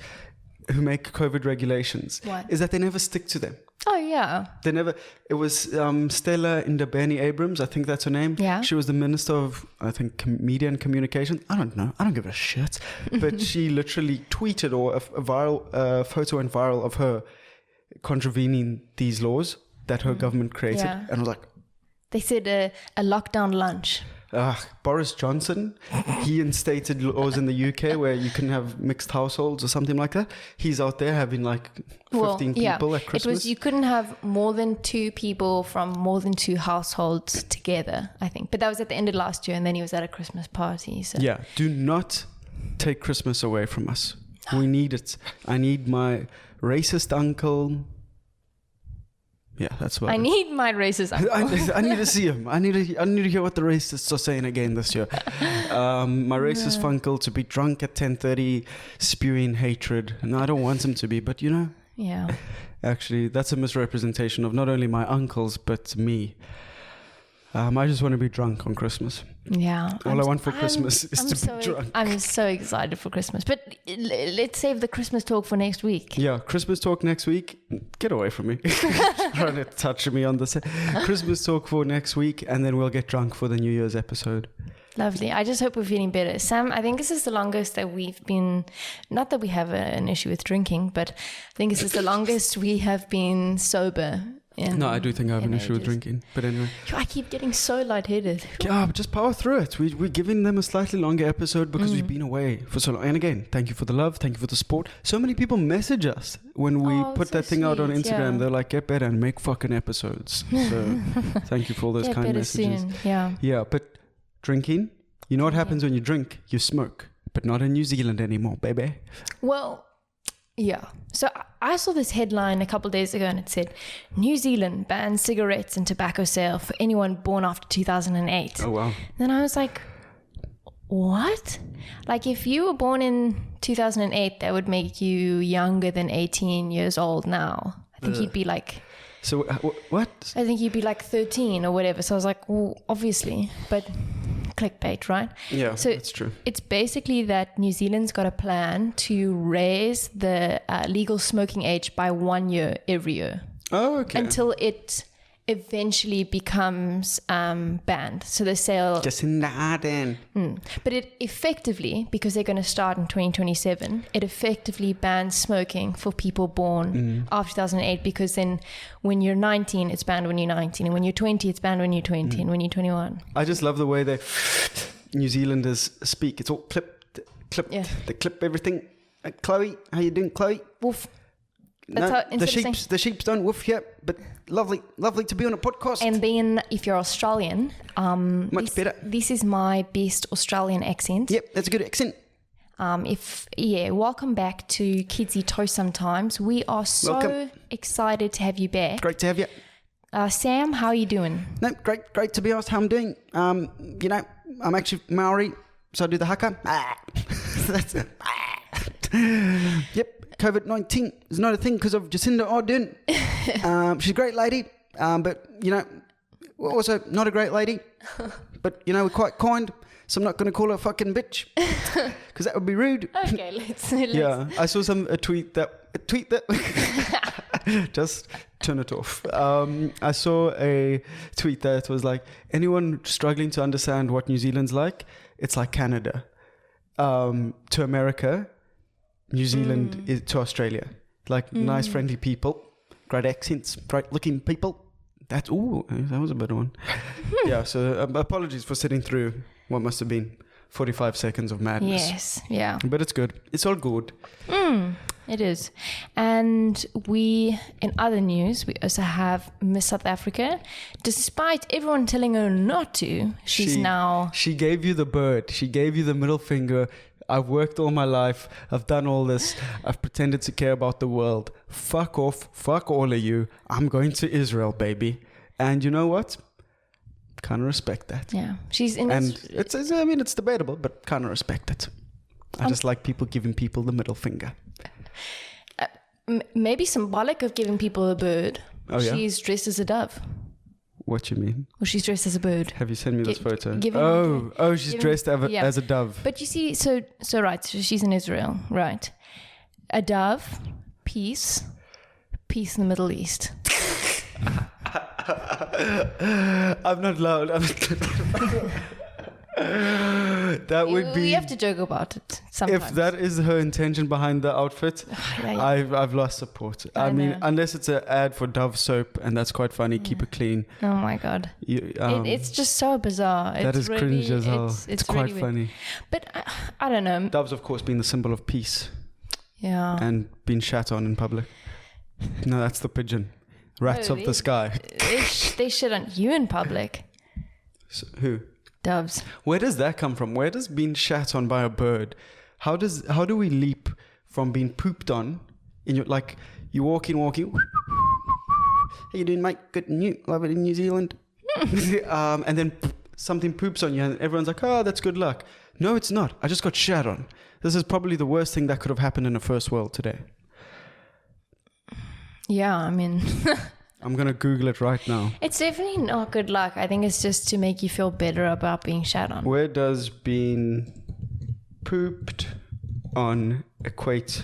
who make COVID regulations is that they never stick to them. Oh, yeah. They never. It was Stella Ndabeni Abrams, I think that's her name. Yeah. She was the Minister of, I think, Media and Communication. I don't know. I don't give a shit. But she literally tweeted or a viral photo went viral of her contravening these laws that her government created. Yeah. And I was like... They said a lockdown lunch. Boris Johnson, he instated laws in the UK where you can have mixed households or something like that. He's out there having like 15 people at Christmas. It was, you couldn't have more than 2 people from more than 2 households together, I think. But that was at the end of last year, and then he was at a Christmas party. So. Yeah, do not take Christmas away from us. We need it. I need my racist uncle. Yeah, that's what I need my racist uncle. I need to see him. I need to hear what the racists are saying again this year. My racist uncle to be drunk at 10:30, spewing hatred. And I don't want him to be, but you know. Yeah. Actually, that's a misrepresentation of not only my uncles, but me. I just want to be drunk on Christmas. Yeah. All I want for Christmas is to be drunk. I'm so excited for Christmas. But let's save the Christmas talk for next week. Yeah, Christmas talk next week. Get away from me. Trying to touch me on the set. Christmas talk for next week, and then we'll get drunk for the New Year's episode. Lovely. I just hope we're feeling better. Sam, I think this is the longest that we've been, not that we have an issue with drinking, but I think this is the longest we have been sober. No, I do think I have an issue with drinking. But anyway. I keep getting so lightheaded. Yeah, but just power through it. We're giving them a slightly longer episode because we've been away for so long. And again, thank you for the love. Thank you for the support. So many people message us when we put that thing out on Instagram. Yeah. They're like, get better and make fucking episodes. So thank you for all those kind messages. Soon. Yeah. Yeah, but drinking, you know what happens when you drink? You smoke. But not in New Zealand anymore, baby. Well... Yeah. So I saw this headline a couple of days ago and it said, New Zealand bans cigarettes and tobacco sale for anyone born after 2008. Oh, wow. Then I was like, what? Like if you were born in 2008, that would make you younger than 18 years old now. I think you'd be like... So what? I think you'd be like 13 or whatever. So I was like, well, obviously, but... clickbait, right? Yeah, so that's true. It's basically that New Zealand's got a plan to raise the legal smoking age by 1 year every year. Oh, okay. Until it eventually becomes banned. So the sale... Just then. But it effectively, because they're going to start in 2027, it effectively bans smoking for people born after 2008, because then when you're 19, it's banned when you're 19. And when you're 20, it's banned when you're 20. And when you're 21. I just love the way they New Zealanders speak. It's all clipped. Yeah. They clip everything. Chloe, how you doing, Chloe? Woof. That's the sheeps don't woof yet, but lovely to be on a podcast. And then if you're Australian, much better. This is my best Australian accent. Yep, that's a good accent. Welcome back to Kidsy Toast Sometimes. We are so excited to have you back. Great to have you. Sam, how are you doing? No, great to be asked how I'm doing. You know, I'm actually Maori, so I do the haka. That's it. Yep, COVID-19 is not a thing because of Jacinda Ardern. She's a great lady, but, you know, also not a great lady. But, you know, we're quite kind, so I'm not going to call her a fucking bitch because that would be rude. Okay, let's Yeah, I saw a tweet that just turn it off. I saw a tweet that was like, anyone struggling to understand what New Zealand's like, it's like Canada. To America, New Zealand is to Australia. Like nice, friendly people, great accents, great looking people. That was a better one. Yeah, so apologies for sitting through what must have been 45 seconds of madness. Yes, yeah. But it's good. It's all good. It is. And in other news, we also have Miss South Africa. Despite everyone telling her not to, she gave you the bird. She gave you the middle finger. I've worked all my life. I've done all this. I've pretended to care about the world. Fuck off. Fuck all of you. I'm going to Israel, baby. And you know what? Kind of respect that. Yeah. She's in. And it's debatable, but kind of respect it. I just like people giving people the middle finger. Maybe symbolic of giving people a bird. Oh, yeah? She's dressed as a dove. What you mean? Well, she's dressed as a bird. Have you sent me this photo? She's dressed as a dove. But you see, so she's in Israel, right? A dove, peace in the Middle East. I'm not loud. That would be. We have to joke about it sometimes. If that is her intention behind the outfit, I've lost support. I mean, unless it's an ad for Dove soap, and that's quite funny. Yeah. Keep it clean. Oh my god, it's just so bizarre. That is really, cringe as hell. It's quite really funny. But I don't know. Doves, of course, being the symbol of peace. Yeah. And being shat on in public. No, that's the pigeon. Rats of the sky. They shit on you in public. So, who? Doves. Where does that come from? Where does being shat on by a bird? How do we leap from being pooped on in your, like, you walking? How you doing, mate? Good and you? Love it in New Zealand. And then something poops on you and everyone's like, oh, that's good luck. No, it's not. I just got shat on. This is probably the worst thing that could have happened in the first world today. Yeah, I mean... I'm going to Google it right now. It's definitely not good luck. I think it's just to make you feel better about being shat on. Where does being pooped on equate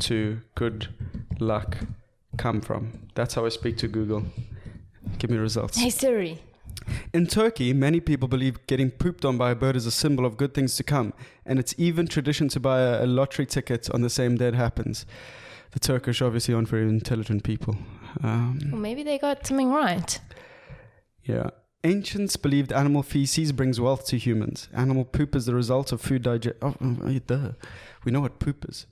to good luck come from? That's how I speak to Google. Give me results. Hey Siri. In Turkey, many people believe getting pooped on by a bird is a symbol of good things to come. And it's even tradition to buy a lottery ticket on the same day it happens. The Turkish obviously aren't very intelligent people. Well, maybe they got something right. Yeah. Ancients believed animal feces brings wealth to humans. Animal poop is the result of food digestion. Duh. We know what poop is.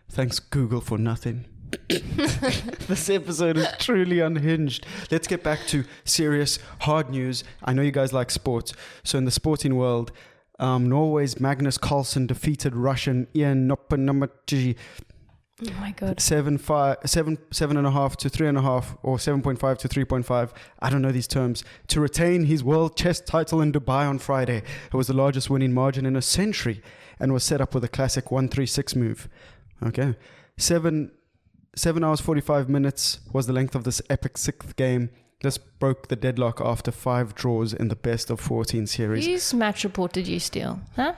Thanks, Google, for nothing. This episode is truly unhinged. Let's get back to serious, hard news. I know you guys like sports. So in the sporting world, Norway's Magnus Carlsen defeated Russian Ian Nopanamachi. Oh my god. 7.5 to 3.5 or 7.5 to 3.5. I don't know these terms. To retain his world chess title in Dubai on Friday. It was the largest winning margin in a century and was set up with a classic 1-3-6 move. Okay. 7 hours 45 minutes was the length of this epic sixth game. This broke the deadlock after 5 draws in the best of 14 series. Whose match report did you steal? Huh?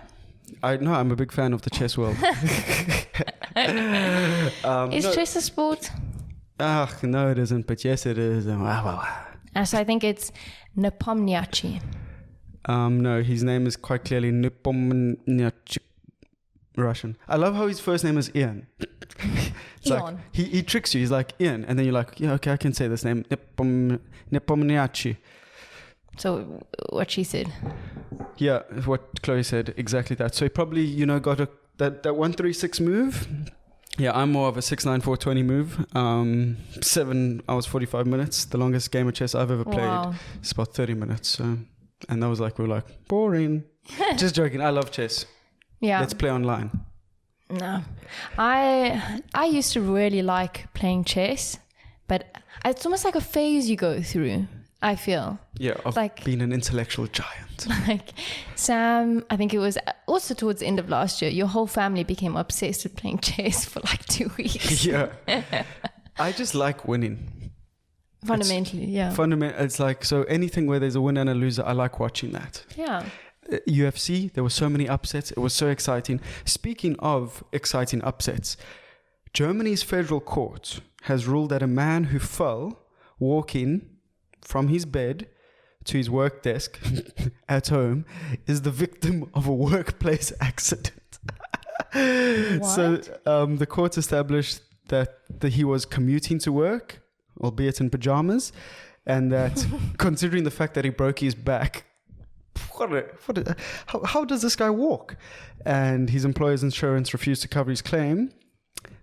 I'm a big fan of the chess world. Is chess a sport? No, it isn't, but yes, it is. So I think it's Nepomniachtchi. No, his name is quite clearly Nepomniachtchi, Russian. I love how his first name is Ian. Ian. Like, he tricks you. He's like, Ian. And then you're like, yeah, okay, I can say this name. Nepomniachtchi. So what she said. Yeah, what Chloe said, exactly that. So he probably, got that 1-3-6 move. Yeah, I'm more of a 6-9-4-20 move. 7 hours 45 minutes. The longest game of chess I've ever played. Wow. It's about 30 minutes. So, and that was like, we were like, boring. Just joking. I love chess. Yeah. Let's play online. No. I used to really like playing chess But it's almost like a phase you go through, I feel. Yeah, of like, being an intellectual giant. Like Sam, I think it was also towards the end of last year, your whole family became obsessed with playing chess for like 2 weeks. Yeah. I just like winning. Fundamentally, It's like, so anything where there's a winner and a loser, I like watching that. Yeah. UFC, there were so many upsets. It was so exciting. Speaking of exciting upsets, Germany's federal court has ruled that a man who fell walking from his bed to his work desk at home is the victim of a workplace accident. So the court established that he was commuting to work, albeit in pajamas, and that considering the fact that he broke his back, how does this guy walk? And his employer's insurance refused to cover his claim.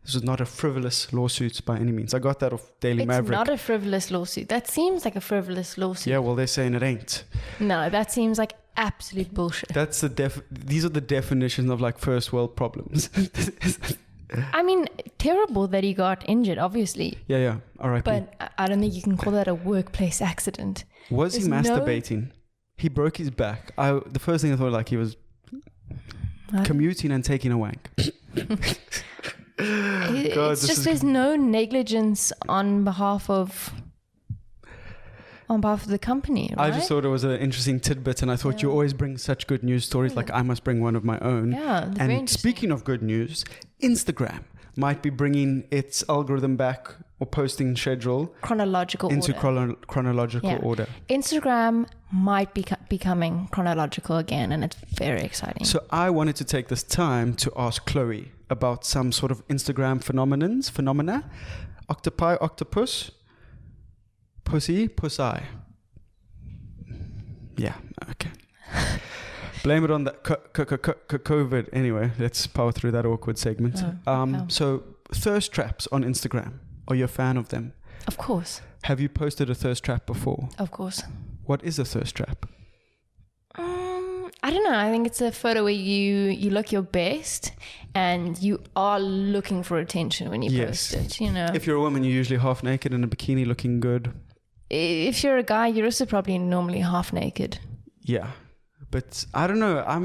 This was not a frivolous lawsuit by any means. I got that off Daily Maverick. It's not a frivolous lawsuit. That seems like a frivolous lawsuit. Yeah, well, they're saying it ain't. No, that seems like absolute bullshit. That's these are the definitions of like first world problems. I mean, terrible that he got injured, obviously. Yeah. All right. But I don't think you can call that a workplace accident. Was he masturbating? He broke his back. The first thing I thought, like, he was commuting and taking a wank. It's just there's no negligence on behalf of the company, right? I just thought it was an interesting tidbit, and I thought you always bring such good news stories. Like, I must bring one of my own. Yeah, and speaking of good news, Instagram might be bringing its algorithm back or posting schedule chronological order. Instagram might be becoming chronological again, and it's very exciting. So I wanted to take this time to ask Chloe about some sort of Instagram phenomena. Octopi, octopus, pussy, pussy. Yeah, okay. Blame it on the COVID. Anyway, let's power through that awkward segment. So thirst traps on Instagram. Are you a fan of them? Of course. Have you posted a thirst trap before? Of course. What is a thirst trap? I don't know. I think it's a photo where you look your best and you are looking for attention when you post it, you know. If you're a woman, you're usually half naked in a bikini looking good. If you're a guy, you're also probably normally half naked. Yeah. But I don't know. I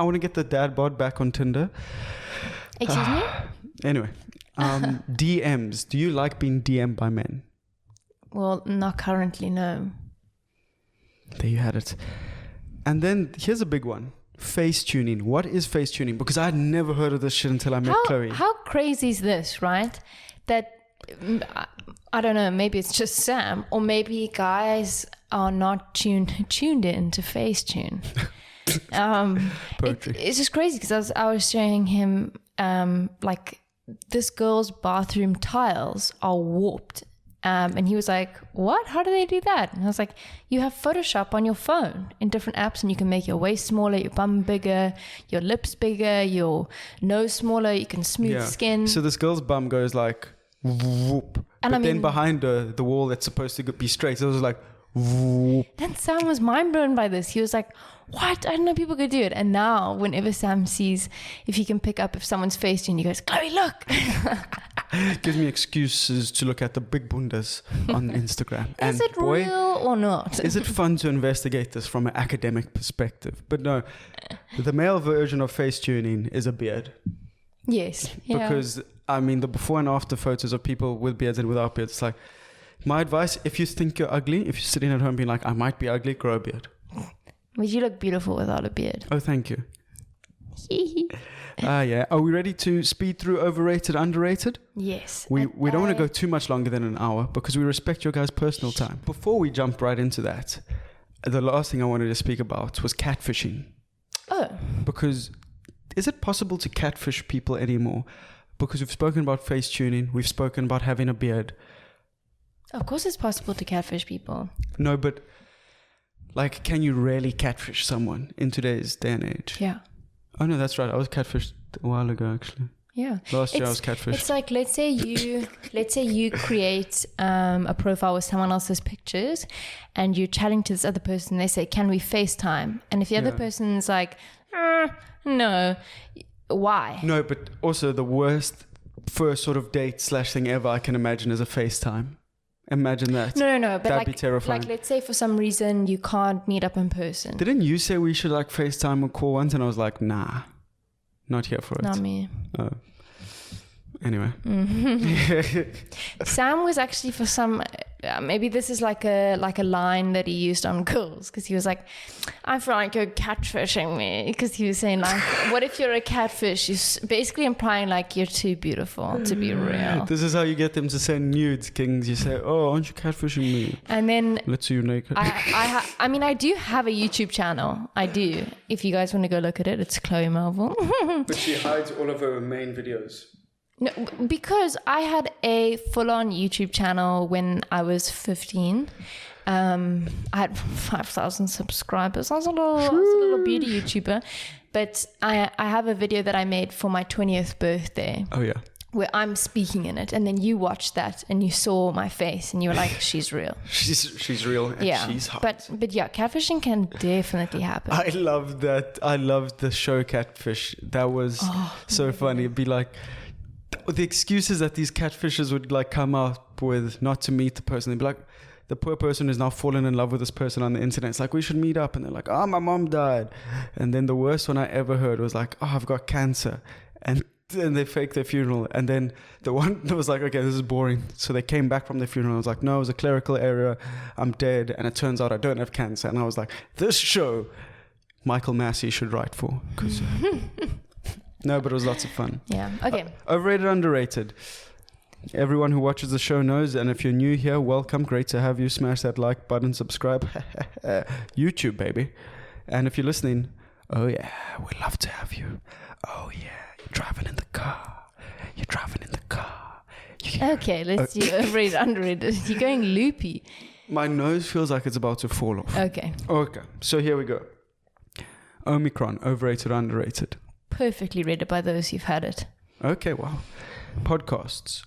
want to get the dad bod back on Tinder. Excuse me? Anyway, DMs. Do you like being DM'd by men? Well, not currently, no. There you had it. And then here's a big one. Face tuning. What is face tuning? Because I had never heard of this shit until I met Chloe. How crazy is this, right? That, I don't know, maybe it's just Sam, or maybe guys are not tuned in to face tune. It's just crazy because I was showing him like this girl's bathroom tiles are warped. And he was like, what? How do they do that? And I was like, you have Photoshop on your phone in different apps and you can make your waist smaller, your bum bigger, your lips bigger, your nose smaller, you can smooth skin. So this girl's bum goes like, whoop. And then behind her, the wall that's supposed to be straight, so it was like, whoop. Then Sam was mind blown by this. He was like, what? I didn't know people could do it. And now whenever Sam sees if he can pick up if someone's face and he goes, Chloe, look. Gives me excuses to look at the big bundas on Instagram. Is it real or not? Is it fun to investigate this from an academic perspective? But no, the male version of face tuning is a beard. Yes. Yeah. Because, I mean, the before and after photos of people with beards and without beards, it's like, my advice, if you think you're ugly, if you're sitting at home being like, I might be ugly, grow a beard. But you look beautiful without a beard. Oh, thank you. Yeah. Are we ready to speed through overrated, underrated? Yes. We don't want to go too much longer than an hour because we respect your guys' personal time. Before we jump right into that, the last thing I wanted to speak about was catfishing. Oh. Because is it possible to catfish people anymore? Because we've spoken about face tuning, we've spoken about having a beard. Of course it's possible to catfish people. No, but like, can you really catfish someone in today's day and age? Yeah. Oh no, that's right. I was catfished a while ago, actually. Yeah. Last year I was catfished. It's like, let's say you create a profile with someone else's pictures and you're chatting to this other person. They say, can we FaceTime? And if the other person's like, no, why? No, but also the worst first sort of date / thing ever I can imagine is a FaceTime. Imagine that. No. But That'd be terrifying. Like, let's say for some reason you can't meet up in person. Didn't you say we should like FaceTime or call once? And I was like, nah, not here for it. Not me. Oh. Anyway. Sam was actually for some, maybe this is like a line that he used on girls, because he was like, I feel like you're catfishing me, because he was saying like, what if you're a catfish? He's basically implying like you're too beautiful to be real. This is how you get them to send nudes, Kings. You say, oh, aren't you catfishing me? And then let's see you naked. I mean, I do have a YouTube channel. I do. If you guys want to go look at it, it's Chloe Melville. But she hides all of her main videos. No, because I had a full-on YouTube channel when I was 15. I had 5,000 subscribers. I was a little beauty YouTuber. But I have a video that I made for my 20th birthday. Oh, yeah. Where I'm speaking in it. And then you watched that and you saw my face and you were like, she's real. She's real and she's hot. But yeah, catfishing can definitely happen. I love that. I loved the show Catfish. That was so funny. It'd be like... the excuses that these catfishers would like come up with not to meet the person. They'd be like, the poor person is now fallen in love with this person on the internet. It's like, we should meet up. And they're like, oh, my mom died. And then the worst one I ever heard was like, oh, I've got cancer. And then they faked their funeral. And then the one that was like, okay, this is boring. So they came back from their funeral. I was like, no, it was a clerical error. I'm dead. And it turns out I don't have cancer. And I was like, this show Michael Massey should write for. Cause, no, but it was lots of fun. Yeah. Okay. Overrated, underrated. Everyone who watches the show knows, and if you're new here, welcome. Great to have you. Smash that like button, subscribe. YouTube, baby. And if you're listening, oh yeah, we'd love to have you. Oh yeah, you're driving in the car. Okay, let's do overrated, underrated. You're going loopy. My nose feels like it's about to fall off. Okay, so here we go. Omicron, overrated, underrated. Perfectly rated by those who've had it. Okay, wow. Podcasts.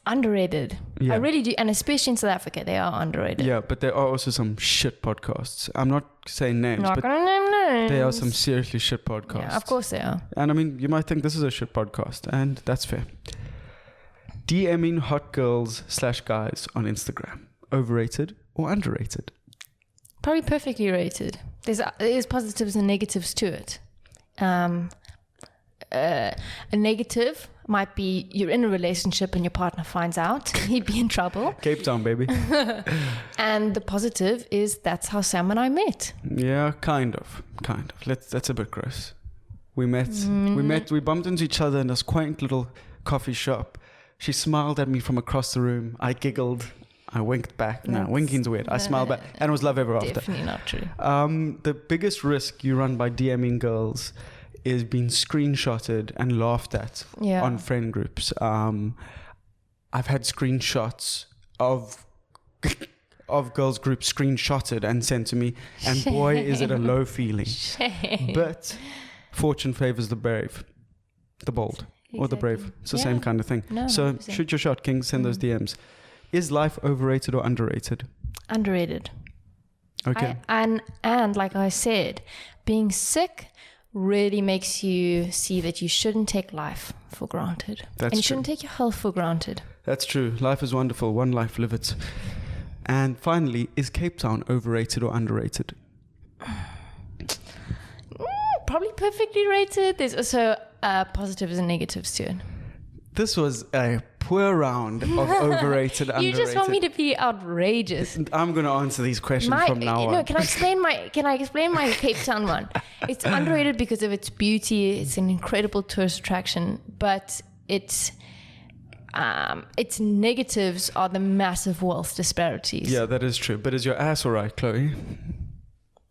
Underrated. Yeah. I really do. And especially in South Africa, they are underrated. Yeah, but there are also some shit podcasts. I'm not saying names, not but gonna name names. There are some seriously shit podcasts. Yeah, of course they are. And I mean, you might think this is a shit podcast, and that's fair. DMing hot girls / guys on Instagram. Overrated or underrated? Probably perfectly rated. There's positives and negatives to it. A negative might be you're in a relationship and your partner finds out, he'd be in trouble. Cape Town, baby. And the positive is that's how Sam and I met. Yeah, kind of. That's a bit gross. We bumped into each other in this quaint little coffee shop. She smiled at me from across the room. I giggled. I winked back. No, winking's weird. I smiled back, and it was love ever after. Definitely not true. The biggest risk you run by DMing girls is being screenshotted and laughed at on friend groups. I've had screenshots of girls' groups screenshotted and sent to me, and boy, is it a low feeling. Shame. But fortune favors the brave, the bold, or the brave. It's the same kind of thing. No, so 100%. shoot your shot, King. Send those DMs. Is life overrated or underrated? Underrated. Okay. And like I said, being sick really makes you see that you shouldn't take life for granted. That's and you true. shouldn't take your health for granted. That's true. Life is wonderful. One life, live it. And finally, is Cape Town overrated or underrated? Probably perfectly rated. There's also positives and negatives to it. This was a poor round of overrated, underrated. You just want me to be outrageous. I'm going to answer these questions from now on. No, can I explain my Cape Town one? It's underrated because of its beauty. It's an incredible tourist attraction, but its negatives are the massive wealth disparities. Yeah, that is true. But is your ass all right, Chloe?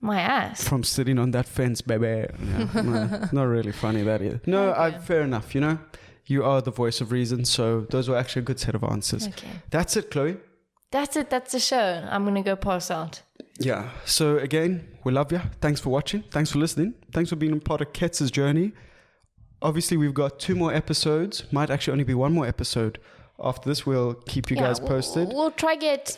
My ass? From sitting on that fence, baby. Yeah, no, not really funny, that is. No, Okay. fair enough, you know. You are the voice of reason, so those were actually a good set of answers. Okay. That's it, Chloe. That's it. That's the show. I'm going to go pass out. Yeah. So again, we love you. Thanks for watching. Thanks for listening. Thanks for being a part of KETS' journey. Obviously, we've got 2 more episodes. Might actually only be 1 more episode. After this, we'll keep you guys posted. We'll try get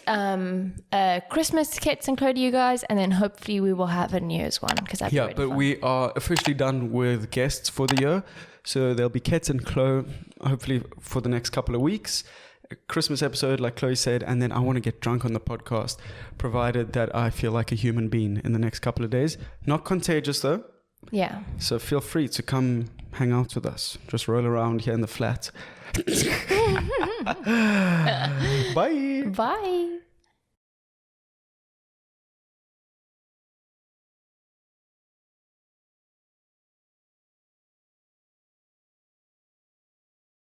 Christmas kits and Chloe to you guys, and then hopefully we will have a New Year's one. Yeah, but we are officially done with guests for the year. So there'll be KETS and Chloë, hopefully for the next couple of weeks. A Christmas episode, like Chloe said, and then I want to get drunk on the podcast, provided that I feel like a human being in the next couple of days. Not contagious though. Yeah. So feel free to come hang out with us. Just roll around here in the flat. Bye. Bye.